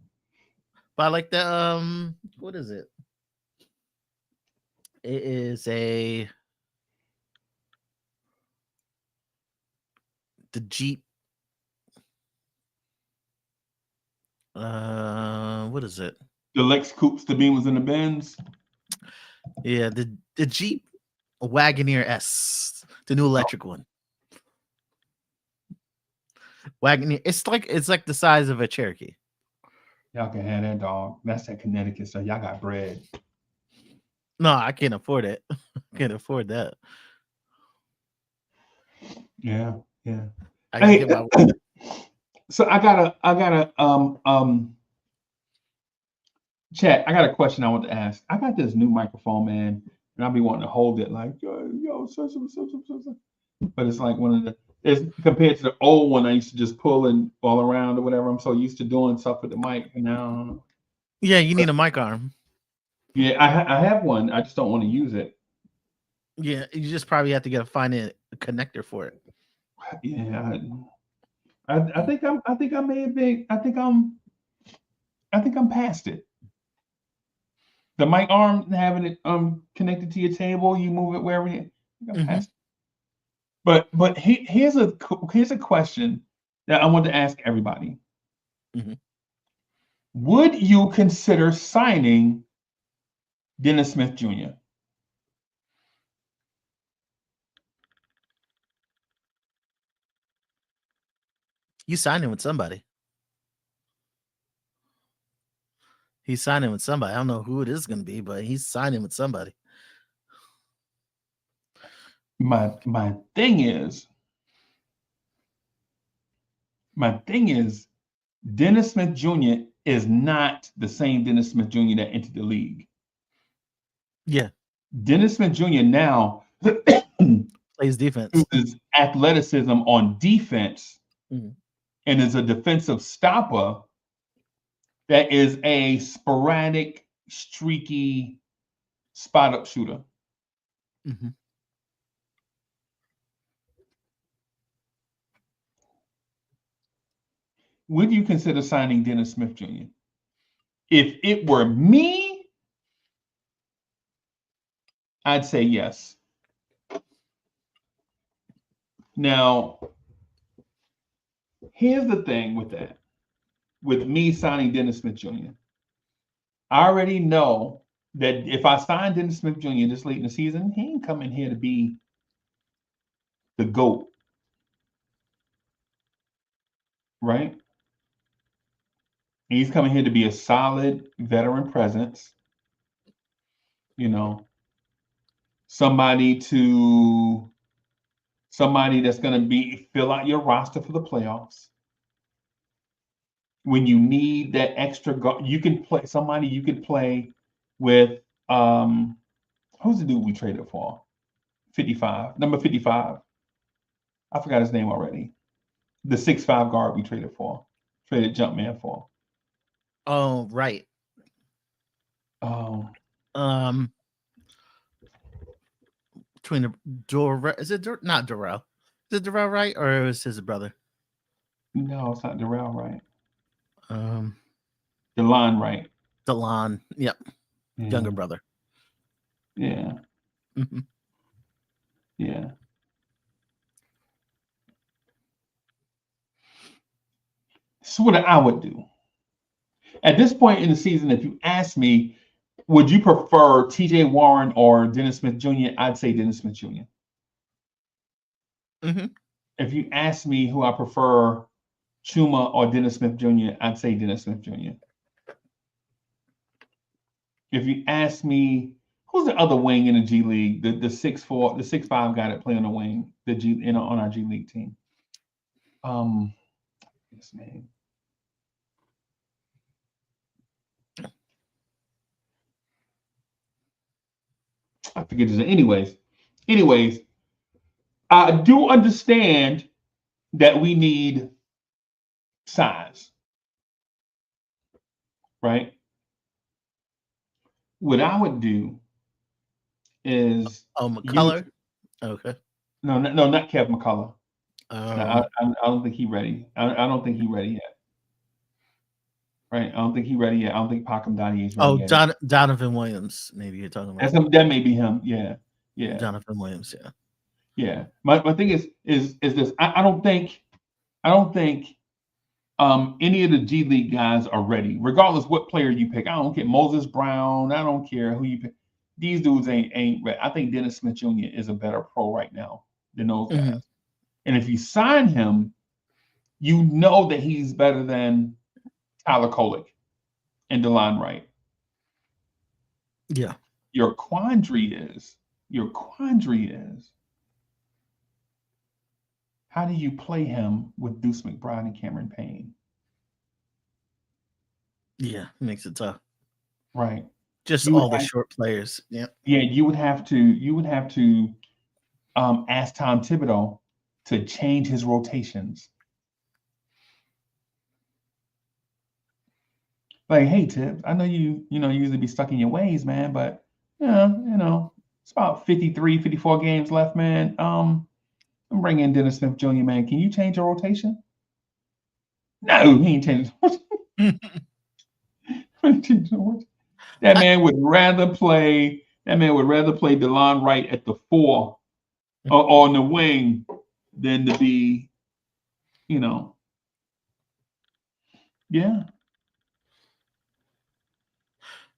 But I like the what is it? It is the Jeep. What is it? The Lex Coupes, the Beamers, and the Benz. Yeah, the Jeep Wagoneer S, the new electric one. Wagoneer. It's like the size of a Cherokee. Y'all can have that, dog. That's that Connecticut stuff. Y'all got bread. No, I can't afford it. Can't afford that. Yeah. I can get my So I gotta chat. I got a question I want to ask. I got this new microphone, man, and I'll be wanting to hold it like such. But it's like one of the it's compared to the old one I used to just pull and all around or whatever. I'm so used to doing stuff with the mic, and now I don't know. Yeah, you need a mic arm. Yeah, I have one. I just don't want to use it. Yeah, you just probably have to find a connector for it. Yeah, I think I may have been. I think I'm past it. The mic arm having it connected to your table, you move it wherever you. I'm past it. But here's a question that I want to ask everybody. Mhm. Would you consider signing Dennis Smith Jr.? You signing with somebody. He's signing with somebody. I don't know who it is going to be, but he's signing with somebody. My thing is, Dennis Smith Jr. is not the same Dennis Smith Jr. that entered the league. Yeah, Dennis Smith Jr. now plays defense. uses athleticism on defense Mhm. and is a defensive stopper that is a sporadic, streaky spot up shooter. Mm-hmm. Would you consider signing Dennis Smith Jr.? If it were me, I'd say yes. Now, here's the thing with that. With me signing Dennis Smith Jr., I already know that if I sign Dennis Smith Jr. this late in the season, he ain't coming here to be the GOAT. Right? He's coming here to be a solid veteran presence. Somebody that's going to fill out your roster for the playoffs. When you need that extra guard, you can play somebody you could play with. Who's the dude we traded for? 55, number 55. I forgot his name already. The 6'5" guard we traded Jumpman for. Oh, right. Oh. Between is it not Durrell? Is it Durrell Wright or is his brother? No, it's not Durrell Wright. DeLon Wright. DeLon, yep. Yeah. Younger brother. Yeah. Mm-hmm. Yeah. So what I would do. At this point in the season, if you ask me, would you prefer TJ Warren or Dennis Smith Jr.? I'd say Dennis Smith Jr. Mm-hmm. If you ask me who I prefer, Chuma or Dennis Smith Jr., I'd say Dennis Smith Jr. If you ask me, who's the other wing in the G League, the 6'4", the 6'5" guy that play on the wing, on our G League team? His name. I forget his name. Anyways, I do understand that we need size, right? What I would do is McCullough. Okay. No, not Kev McCullough. I don't think he's ready. I don't think he's ready yet. Right? I don't think he's ready yet. I don't think Pacom Donnie is ready yet. Donovan Williams. Maybe you're talking about. That may be him. Yeah. Donovan Williams. Yeah. Yeah. My thing is this. I don't think any of the G League guys are ready, regardless what player you pick. I don't care Moses Brown. I don't care who you pick. These dudes ain't ready. I think Dennis Smith Jr. is a better pro right now than those guys. Mm-hmm. And if you sign him, you know that he's better than Tyler Kolek. and DeLon Wright. Yeah. Your quandary is how do you play him with Deuce McBride and Cameron Payne? Yeah, makes it tough. Right. Just You would all the have, short players. Yeah. yeah, you would have to ask Tom Thibodeau to change his rotations. Like, hey, Tib, I know you usually be stuck in your ways, man, but yeah, it's about 53, 54 games left, man. I'm bringing in Dennis Smith Jr., man. Can you change your rotation? No, he ain't changing. That man would rather play. That man would rather play DeLon Wright at the 4 or on the wing than to be, yeah.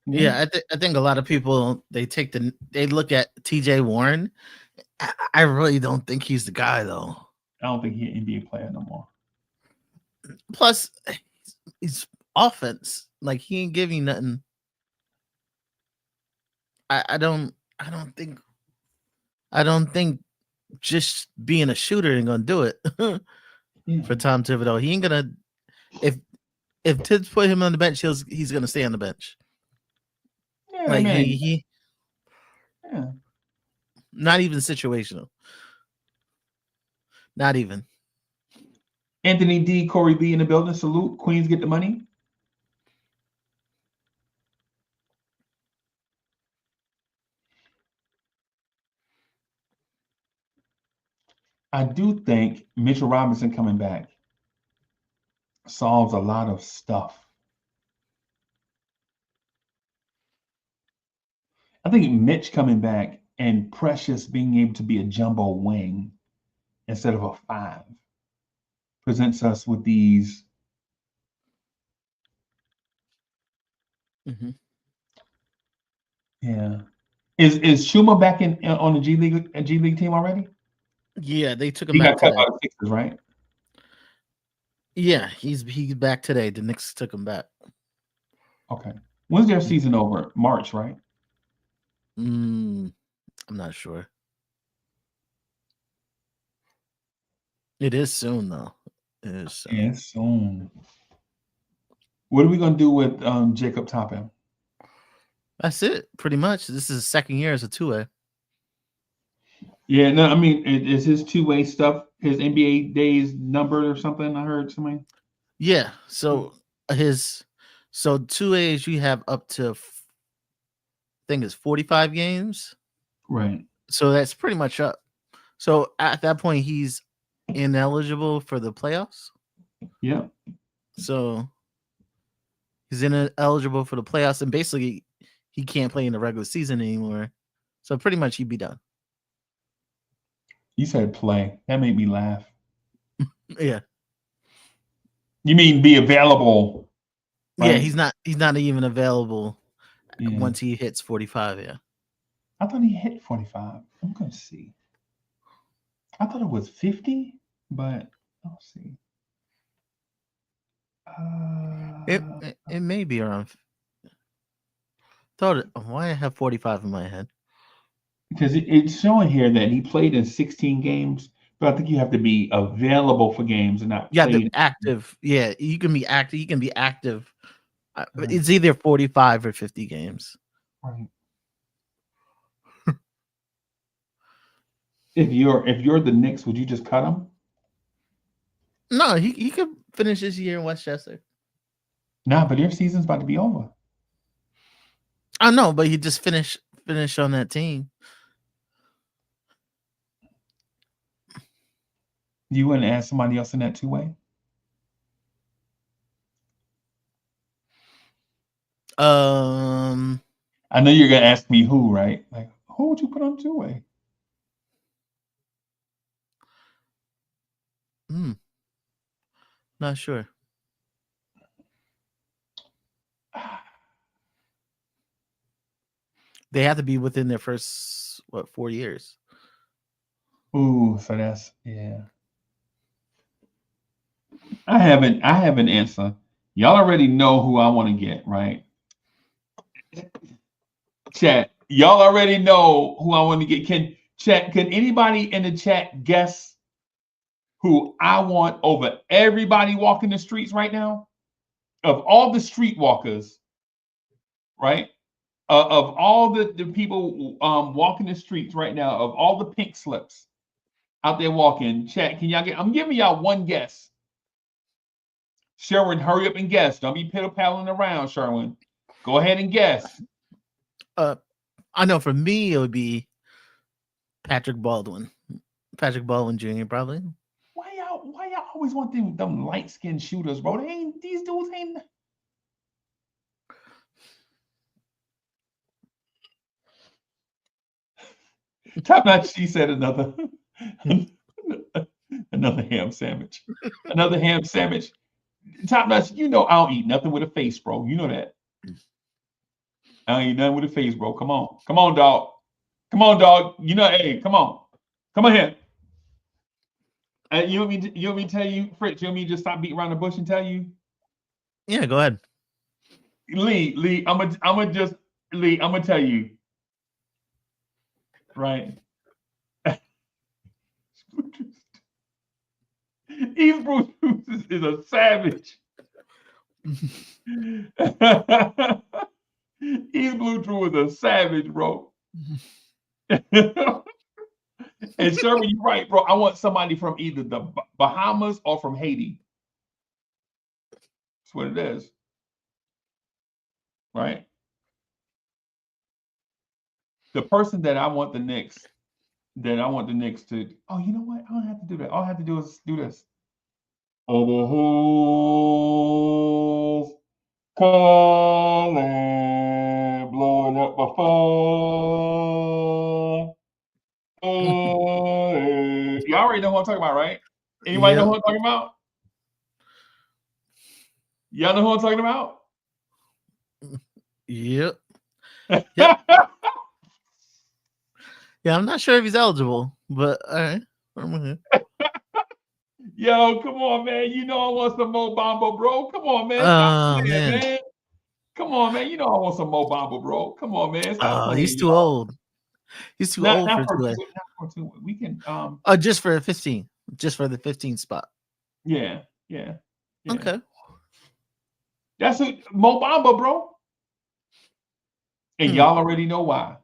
Yeah, I think a lot of people they look at TJ Warren. I really don't think he's the guy though. I don't think he's an NBA player no more. Plus, he's offense. Like he ain't giving nothing. I don't think just being a shooter ain't gonna do it for Tom Thibodeau. He ain't gonna if Tibbs put him on the bench, he's gonna stay on the bench. Yeah, Like man. yeah. Not even situational. Not even. Anthony D, Corey B in the building. Salute. Queens get the money. I do think Mitchell Robinson coming back solves a lot of stuff. I think Mitch coming back and Precious being able to be a jumbo wing instead of a 5 presents us with these. Mm-hmm. Yeah. Is Shuma back on the G League team already? Yeah, they took him He back got cut today. by the Sixers, right? Yeah, he's back today. The Knicks took him back. Okay. When's their season over? March, right? I'm not sure. It is soon though. It is soon. Yeah, soon. What are we gonna do with Jacob Toppin? That's it, pretty much. This is his second year as a 2A. Yeah, no, I mean, is his 2-way stuff his NBA days numbered or something? I heard something. Yeah, so 2As you have up to I think it's 45 games. Right. So that's pretty much up. So at that point, he's ineligible for the playoffs. Yeah. So he's ineligible for the playoffs, and basically he can't play in the regular season anymore. So pretty much he'd be done. You said play. That made me laugh. Yeah. You mean be available? Right? Yeah, he's not even available once he hits 45. Yeah. I thought he hit 45. I'm gonna see. I thought it was 50, but I'll see. It may be around. Why I have 45 in my head? Because it's showing here that he played in 16 games, but I think you have to be available for games and not the active. Yeah, you can be active. You can be active. Right. It's either 45 or 50 games. Right. If you're the Knicks, would you just cut him? No, he could finish this year in Westchester. Nah, but their season's about to be over. I know, but he just finish on that team. You wouldn't ask somebody else in that 2-way? I know you're gonna ask me who, right? Like, who would you put on 2-way? Not sure. They have to be within their first 4 years. Ooh, so that's I have an answer. Y'all already know who I want to get, right? Chat. Y'all already know who I want to get. Can anybody in the chat guess who I want over everybody walking the streets right now? Of all the street walkers, right? Of all the people walking the streets right now, of all the pink slips out there walking, chat, can y'all get? I'm giving y'all one guess. Sherwin, hurry up and guess. Don't be pitter-paddling around, Sherwin. Go ahead and guess. I know for me it would be Patrick Baldwin Jr. probably. Why y'all always want them light-skinned shooters, bro? These dudes ain't. Top notch, she said another ham sandwich. Another ham sandwich. Top notch, you know I don't eat nothing with a face, bro. You know that. I don't eat nothing with a face, bro. Come on. Come on, dog. Come on, dog. You know, hey, come on. Come on here. You want me to tell you, Fritz, you want me to just stop beating around the bush and tell you? Yeah, go ahead. Lee, I'm gonna tell you. Right. East Bruce is a savage. East Blue Drew is a savage, bro. And Sherman, you're right, bro. I want somebody from either the Bahamas or from Haiti. That's what it is. Right? The person that I want the Knicks to, oh, you know what? I don't have to do that. All I have to do is do this. All the holes calling, blowing up my phone. You already know who I'm talking about, right? Anybody know who I'm talking about? Y'all know who I'm talking about? Yep. Yeah, I'm not sure if he's eligible, but all right. Yo, come on, man. You know I want some Mo Bamba, bro. Come on, man. Stop playing, man. Come on, man. You know I want some Mo Bamba, bro. Come on, man. Stop playing. He's too old. He's too old for two. We can just for 15. Just for the 15 spot. Yeah. Okay. That's Mo Bamba, bro. And y'all already know why.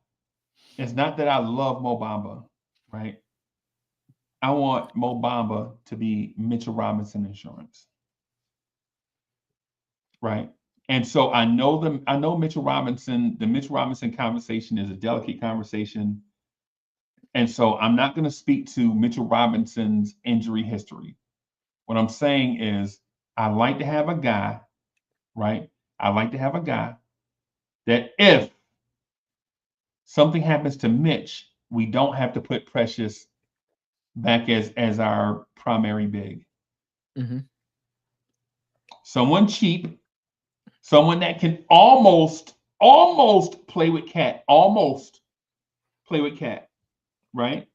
It's not that I love Mo Bamba, right? I want Mo Bamba to be Mitchell Robinson insurance. Right. And so I know Mitchell Robinson, the Mitchell Robinson conversation is a delicate conversation. And so I'm not going to speak to Mitchell Robinson's injury history. What I'm saying is I like to have a guy, right? I like to have a guy that if something happens to Mitch, we don't have to put Precious back as our primary big. Mm-hmm. Someone cheap, someone that can almost play with Cat, right?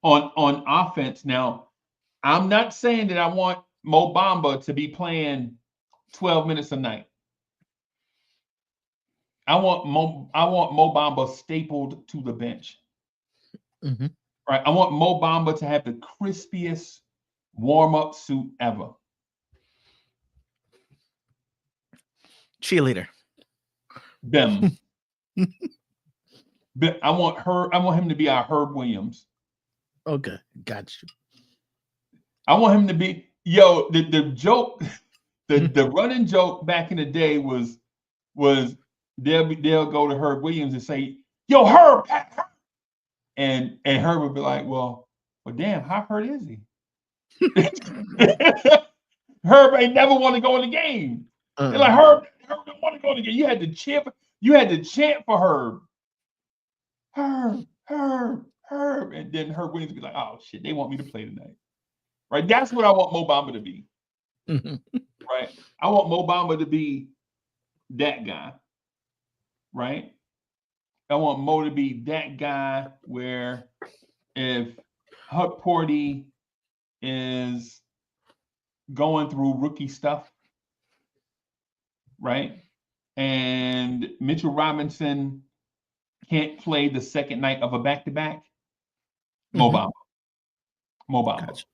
On offense. Now, I'm not saying that I want Mo Bamba to be playing 12 minutes a night. I want Mo Bamba stapled to the bench. Mm-hmm. Right. I want Mo Bamba to have the crispiest warm-up suit ever. Cheerleader. Them. But I want him to be our Herb Williams. Okay, got you. I want him to be the joke, the running joke back in the day was they'll go to Herb Williams and say, "Yo, Herb," and Herb would be like, well, damn, how hurt is he? Herb ain't never want to go in the game. They're like, Herb don't want to go in the game. You had to chant for Herb. Herb. And then Herb Williams would be like, oh shit, they want me to play tonight. Right? That's what I want Mo Bamba to be. Right? I want Mo Bamba to be that guy. Right? I want Mo to be that guy where if Huck Porty is going through rookie stuff, right? And Mitchell Robinson can't play the second night of a back-to-back. Mo Bamba. Mo Bamba. Gotcha.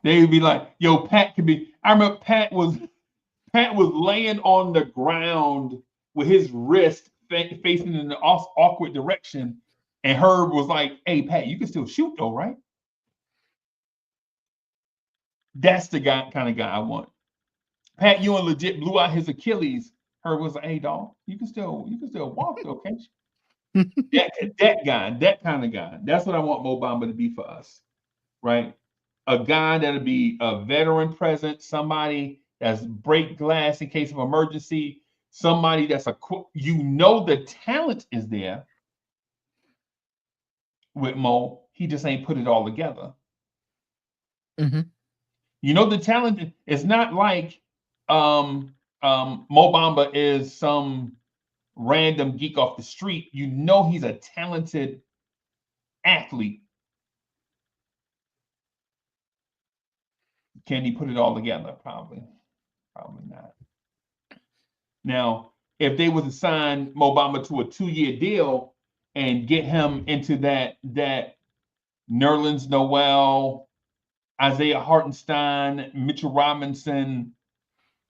They would be like, yo, Pat could be. I remember Pat was laying on the ground with his wrist facing in an awkward direction. And Herb was like, hey, Pat, you can still shoot though, right? That's the kind of guy I want. Pat Ewing legit blew out his Achilles. Herb was like, hey, dog, you can still walk though, can't you? that guy, that kind of guy. That's what I want Mo Bamba to be for us, right? A guy that'll be a veteran presence, somebody that's break glass in case of emergency, somebody that's the talent is there with Mo. He just ain't put it all together. You know, the talent is not like Mo Bamba is some random geek off the street. You know, he's a talented athlete. Can he put it all together? Probably not. Now, if they was to sign Mo Bamba to a 2-year deal and get him into that Nerlens Noel, Isaiah Hartenstein, Mitchell Robinson,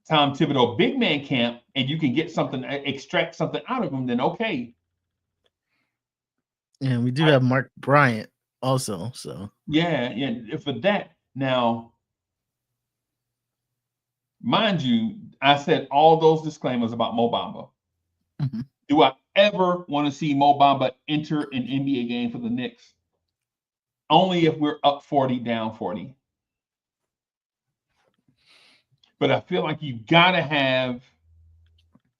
Tom Thibodeau big man camp, and you can get something, extract something out of him, then okay. And we do have Mark Bryant also. So yeah, for that. Now, mind you, I said all those disclaimers about Mo Bamba. Do I ever want to see Mo Bamba enter an NBA game for the Knicks? Only if we're up 40, down 40. But I feel like you gotta have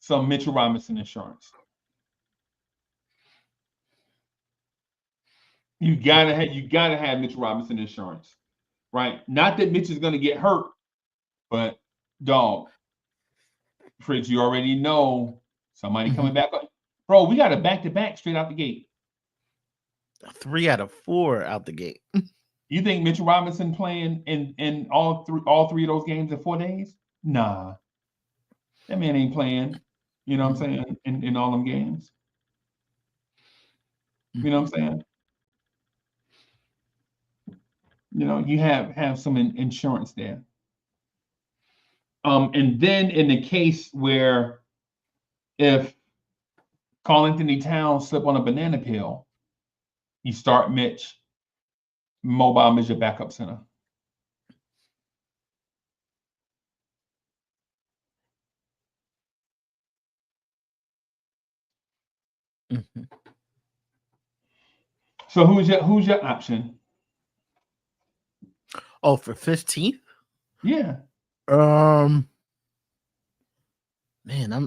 some Mitchell Robinson insurance. You gotta have Mitchell Robinson insurance, right? Not that Mitch is gonna get hurt, but dog, Fritz, you already know somebody coming back. Bro, we got a back-to-back straight out the gate. 3 out of 4 out the gate. You think Mitchell Robinson playing in all three of those games in 4 days? Nah. That man ain't playing, you know what I'm saying, in all them games. You know what I'm saying? You know, you have some insurance there. And then in the case where if Karl-Anthony Towns slip on a banana peel, you start Mitch. Mo Bamba is your backup center. So who's your option? Oh, for 15th? Yeah. Man,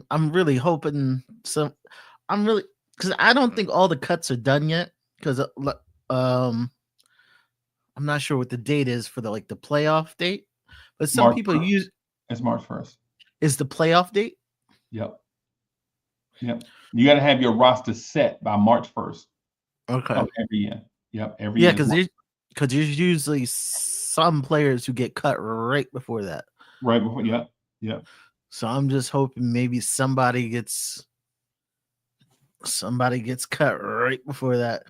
I'm really hoping because I don't think all the cuts are done yet, because I'm not sure what the date is for the playoff date, but some March people 1st. use It's March 1st. Is the playoff date? Yep. You got to have your roster set by March 1st. Okay. Of every year. Yep. Every year. Because there's usually some players who get cut right before that. Right before. Yep. So I'm just hoping maybe somebody gets cut right before that.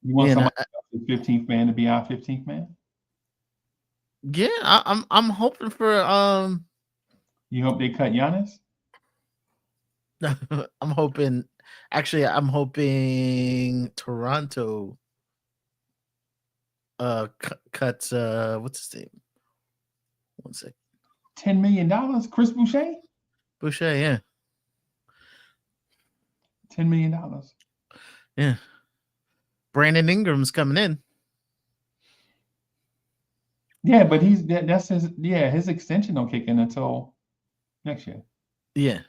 You want somebody else, 15th man to be our 15th man? Yeah, I'm hoping for You hope they cut Giannis? I'm hoping Toronto cuts what's his name? 1 second. $10 million? Chris Boucher? Boucher, yeah. $10 million. Yeah. Brandon Ingram's coming in. Yeah, but that's his extension don't kick in until next year. Yeah.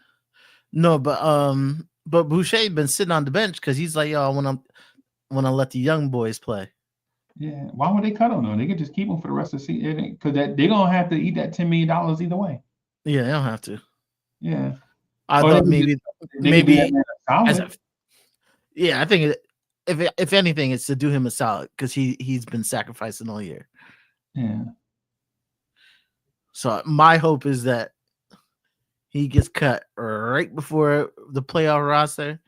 No, but Boucher been sitting on the bench because he's like, yo, I want to let the young boys play. Yeah. Why would they cut him though? They could just keep him for the rest of the season because they're gonna have to eat that $10 million either way. Yeah, they don't have to. Yeah. I thought maybe Yeah, I think if anything, it's to do him a solid because he's been sacrificing all year. Yeah. So my hope is that he gets cut right before the playoff roster.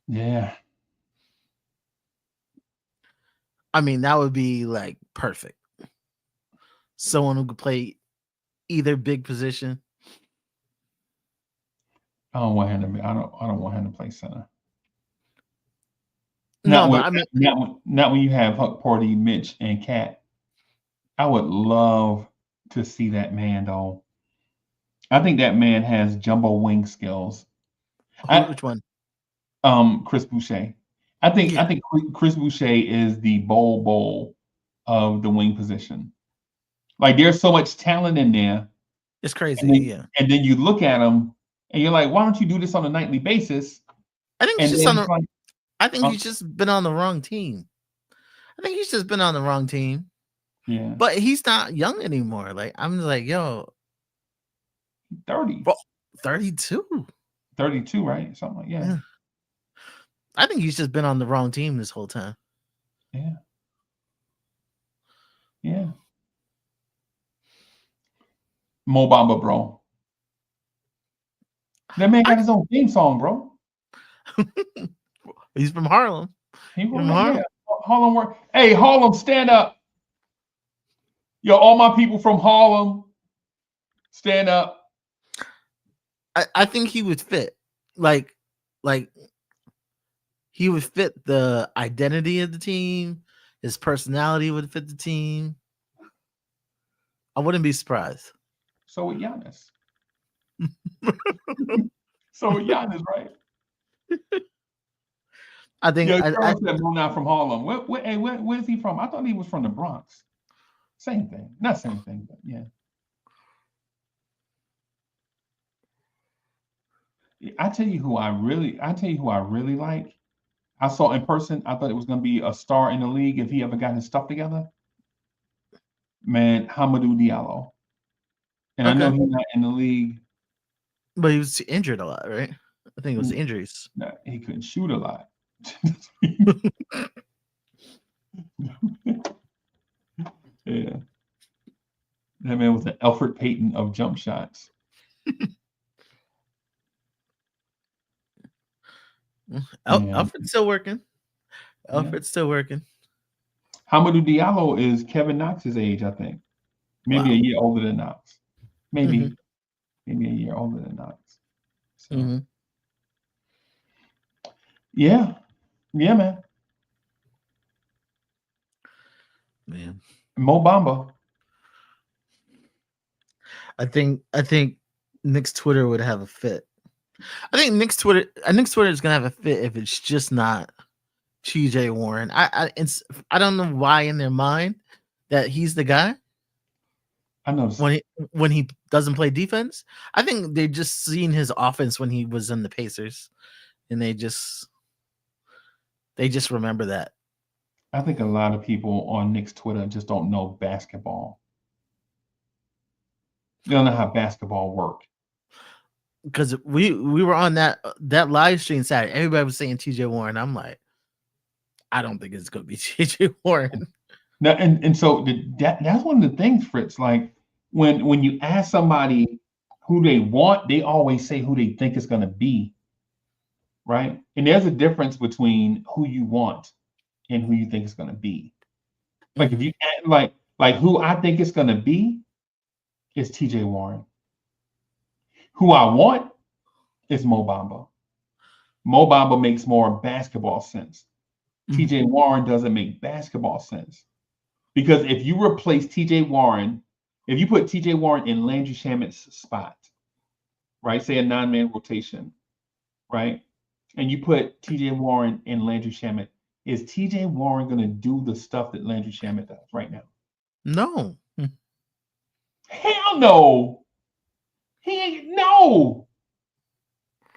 Yeah. I mean, that would be like perfect. Someone who could play either big position. I don't want him to. I don't want him to play center. No, Not but when, I mean, not when you have Huck, Party, Mitch, and Cat. I would love to see that man though. I think that man has jumbo wing skills. which one? Chris Boucher. I think Yeah. Chris Boucher is the bowl of the wing position. Like there's so much talent in there. It's crazy. And then, Yeah. and then you look at him and you're like, why don't you do this on a nightly basis? I think And he's just then on it's like, I think he's just been on the wrong team. I think he's just been on the wrong team. yeah, But he's not young anymore. Like I'm like, yo, 30, 32. 32, right? Something like Yeah. I think he's just been on the wrong team this whole time. Yeah. Yeah. Mo Bamba, bro. That man got his own theme song, bro. He's from Harlem. He From from Harlem? yeah. Harlem work. Hey, Harlem, stand up. Yo, all my people from Harlem, stand up. I think he would fit. Like he would fit the identity of the team. His personality would fit the team. I wouldn't be surprised. So with Giannis. So with Giannis, right? I think Yeah, I Carl said Mo not from Harlem. Where is he from? I thought he was from the Bronx. Same thing. Not same thing, but yeah. I tell you who I really like. I saw in person. I thought it was going to be a star in the league if he ever got his stuff together. Man, Hamidou Diallo. And I know Okay. he's not in the league. but he was injured a lot, right? I think it was injuries. No, he couldn't shoot a lot. Yeah. That man was an Alfred Payton of jump shots. Alfred's still working. Alfred's still working. Hamidou Diallo is Kevin Knox's age, I think. Maybe a year older than Knox. Maybe a year older than Knox. So, yeah, man. Man, Mo Bamba. I think Knicks Twitter would have a fit. I think Knicks Twitter is gonna have a fit if it's just not TJ Warren. I don't know why in their mind that he's the guy. I know when he doesn't play defense. I think they just seen his offense when he was in the Pacers, and they just remember that. I think a lot of people on Knicks Twitter just don't know basketball. They don't know how basketball works. Because we were on that live stream Saturday. Everybody was saying TJ Warren. I'm like, I don't think it's gonna be TJ Warren. Now, and so that's one of the things, Fritz. Like when you ask somebody who they want, they always say who they think it's gonna be. Right? And there's a difference between who you want and who you think it's gonna be. Like if you like who I think it's gonna be is TJ Warren. Who I want is Mo Bamba. Mo Bamba makes more basketball sense. TJ Warren doesn't make basketball sense. Because if you replace TJ Warren, if you put TJ Warren in Landry Shamet's spot, right? Say a 9-man rotation, right? And you put TJ Warren in Landry Shamet, is TJ Warren going to do the stuff that Landry Shamet does right now? No. Hell no. No.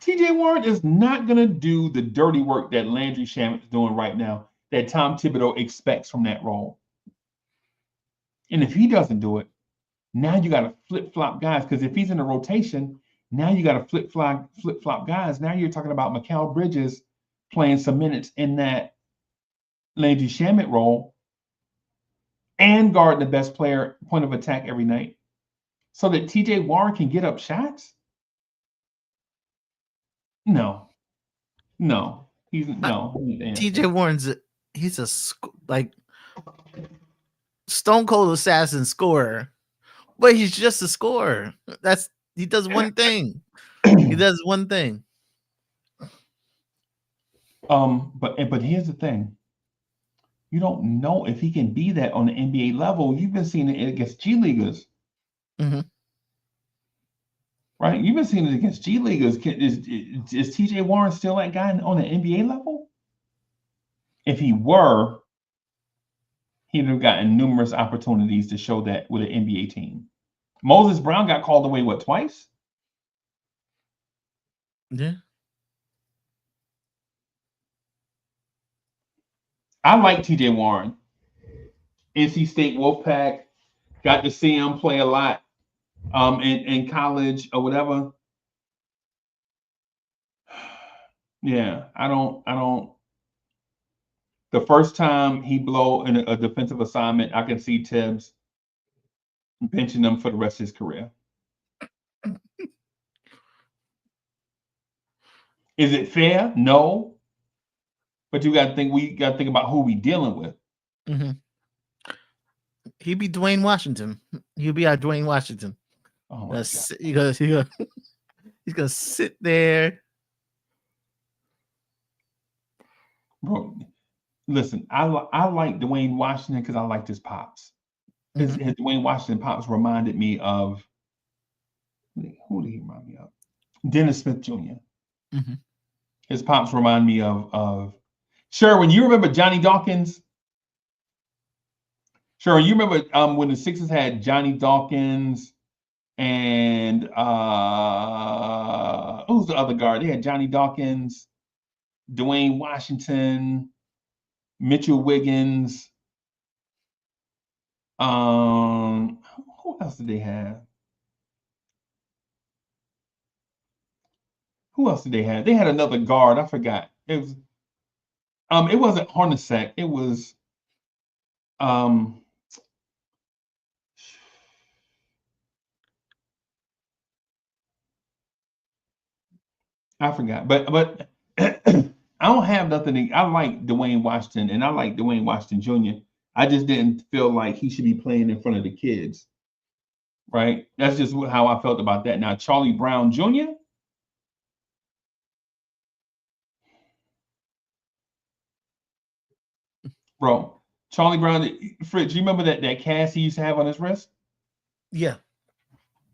TJ Warren is not going to do the dirty work that Landry Shamet is doing right now, that Tom Thibodeau expects from that role. And if he doesn't do it, now you got to flip-flop guys, because if he's in a rotation, Now you got to flip flop guys. Now you're talking about Mikal Bridges playing some minutes in that Landry Shamet role and guarding the best player point of attack every night, so that T.J. Warren can get up shots. No, he's no. TJ Warren's he's a like stone cold assassin scorer, but he's just a scorer. He does one thing. He does one thing. But here's the thing. You don't know if he can be that on the NBA level. You've been seeing it against G Leaguers. Mm-hmm. Right? You've been seeing it against G Leaguers. Is TJ Warren still that guy on the NBA level? If he were, he'd have gotten numerous opportunities to show that with an NBA team. Moses Brown got called away, what, twice? Yeah. I like TJ Warren. NC State Wolfpack, got to see him play a lot in college or whatever. Yeah, I don't. The first time he blow in a defensive assignment, I can see Tibbs benching him for the rest of his career. Is it fair? No. But we got to think about who we dealing with. Mm-hmm. He'd be Dwayne Washington. He'll be our Dwayne Washington. Oh my God. He's gonna sit there. Bro, listen, I like Dwayne Washington because I liked his pops. His Dwayne Washington pops reminded me of, who did he remind me of? Dennis Smith Jr. Mm-hmm. His pops remind me of Sherwin. You remember Johnny Dawkins? Sherwin, you remember when the Sixers had Johnny Dawkins and who's the other guard? They had Johnny Dawkins, Dwayne Washington, Mitchell Wiggins. Who else did they have? Who else did they have? They had another guard. I forgot. It wasn't Hornacek. It was I forgot. But I don't have nothing. I like Dwayne Washington, and I like Dwayne Washington Jr. I just didn't feel like he should be playing in front of the kids. Right? That's just how I felt about that. Now, Charlie Brown Jr. Bro, Charlie Brown, Fritz, you remember that cast he used to have on his wrist? Yeah.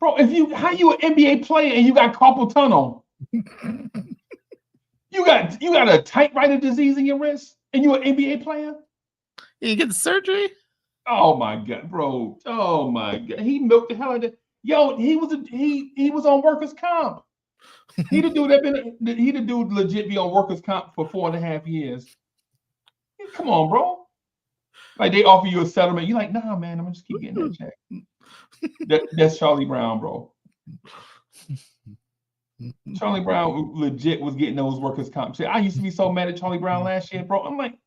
Bro, how you an NBA player and you got carpal tunnel? You got a typewriter disease in your wrist and you an NBA player? You get the surgery? Oh my God, bro. Oh my God. He milked the hell out of it. Yo, he was on workers' comp. He the dude legit be on workers' comp for 4.5 years. Come on, bro. Like they offer you a settlement. You're like, nah, man, I'm gonna just keep getting that check. That's Charlie Brown, bro. Charlie Brown legit was getting those workers' comp shit. I used to be so mad at Charlie Brown last year, bro. I'm like,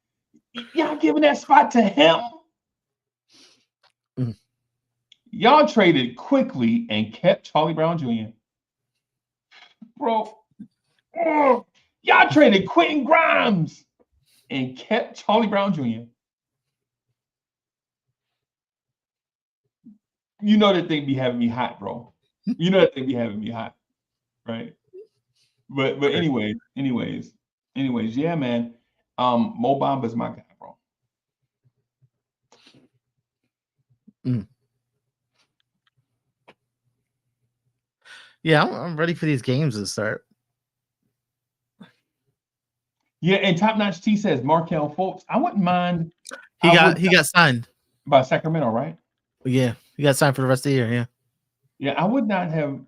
y'all giving that spot to him? Y'all traded quickly and kept Charlie Brown Jr. Bro, y'all traded Quentin Grimes and kept Charlie Brown Jr. You know that thing be having me hot, bro. You know that thing be having me hot, right? But anyways, yeah, man. Mo Bamba's my guy, bro. Yeah, I'm ready for these games to start. Yeah, and Top Notch T says Markelle Fultz. I wouldn't mind. He got signed by Sacramento, right? Yeah, he got signed for the rest of the year. Yeah. Yeah, I would not have.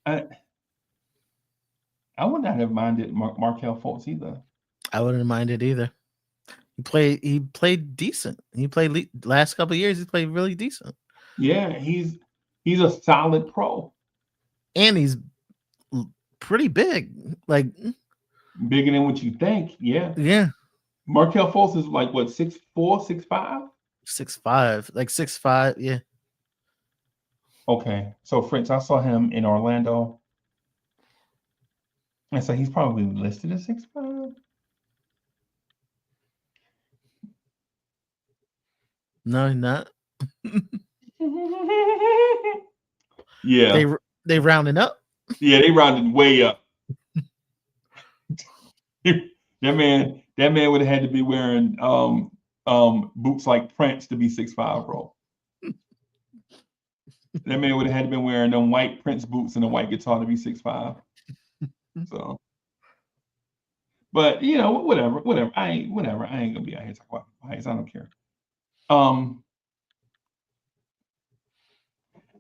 I would not have minded Markelle Fultz either. I wouldn't have minded either. He played decent. He played last couple of years. He played really decent. Yeah, he's a solid pro. And he's pretty big. Like bigger than what you think. Yeah. yeah, Markelle Fultz is like what, 6'4", 6'5"? 6'5", like 6'5". Yeah. Okay. So Fritz, I saw him in Orlando. And so he's probably listed as 6'5". No, not. Yeah. They rounding up. Yeah, they rounded way up. that man would have had to be wearing boots like Prince to be 6'5", bro. That man would have had to been wearing them white Prince boots and a white guitar to be 6'5". So, but you know, whatever. I ain't gonna be out here talking about heights. I don't care.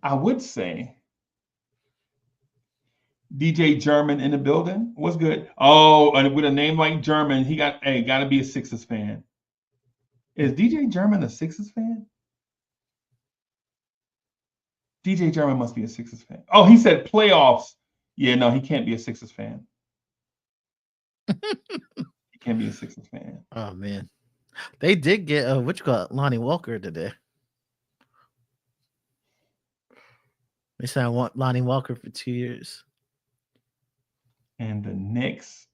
I would say DJ German in the building. What's good? Oh, and with a name like German, he got to be a Sixers fan. Is DJ German a Sixers fan? DJ German must be a Sixers fan. Oh, he said playoffs. Yeah, no, he can't be a Sixers fan. He can't be a Sixers fan. Oh man, they did get Lonnie Walker today. They signed Lonnie Walker for 2 years. And the Knicks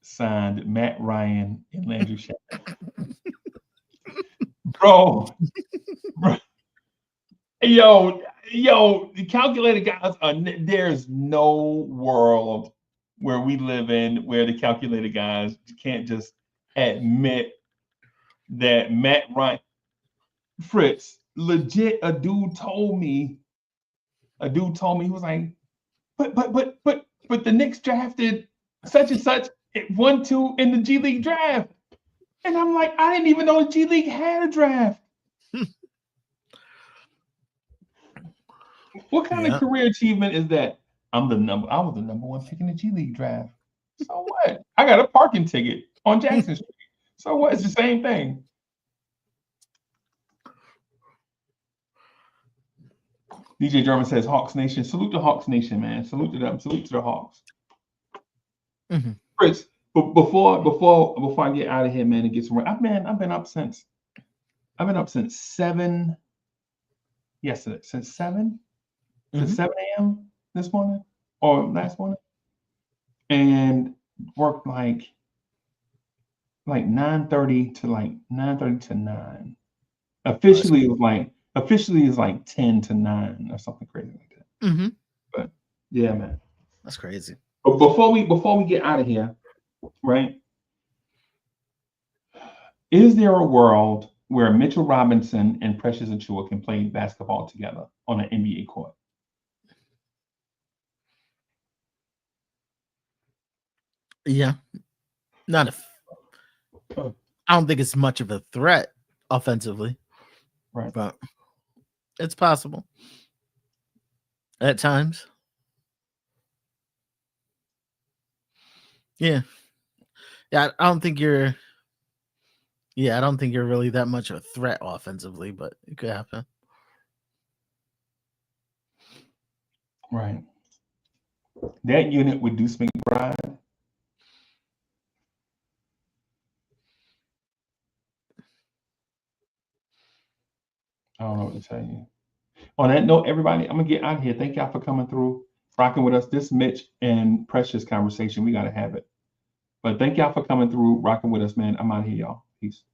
signed Matt Ryan and Landry Shamet. bro. Yo, the calculated guys there's no world where we live in where the calculated guys can't just admit that Matt Ryan, Fritz, legit, a dude told me he was like, but the Knicks drafted such and such 1-2 in the G League draft. And I'm like, I didn't even know the G League had a draft. What kind of career achievement is that? I was the number one pick in the G League draft. So what? I got a parking ticket on Jackson Street. So what? It's the same thing. DJ German says, Hawks Nation. Salute to Hawks Nation, man. Salute to them. Salute to the Hawks. Mm-hmm. Fritz, but before I get out of here, man, and get some work. I've been up since 7 yesterday. Since 7? Mm-hmm. To 7 a.m. this morning or last morning, and worked like 9:30 to 9. Officially, it was like 10 to 9 or something crazy like that. Mm-hmm. But yeah, man, that's crazy. But before we get out of here, right? Is there a world where Mitchell Robinson and Precious Achiuwa can play basketball together on an NBA court? Yeah, I don't think it's much of a threat offensively, right? But it's possible at times. Yeah. I don't think you're really that much of a threat offensively, but it could happen. Right. That unit with Deuce McBride. I don't know what to tell you. On that note, everybody, I'm gonna get out of here. Thank y'all for coming through, rocking with us. This Mitch and Precious conversation, we gotta have it. But thank y'all for coming through, rocking with us, man. I'm out of here, y'all. Peace.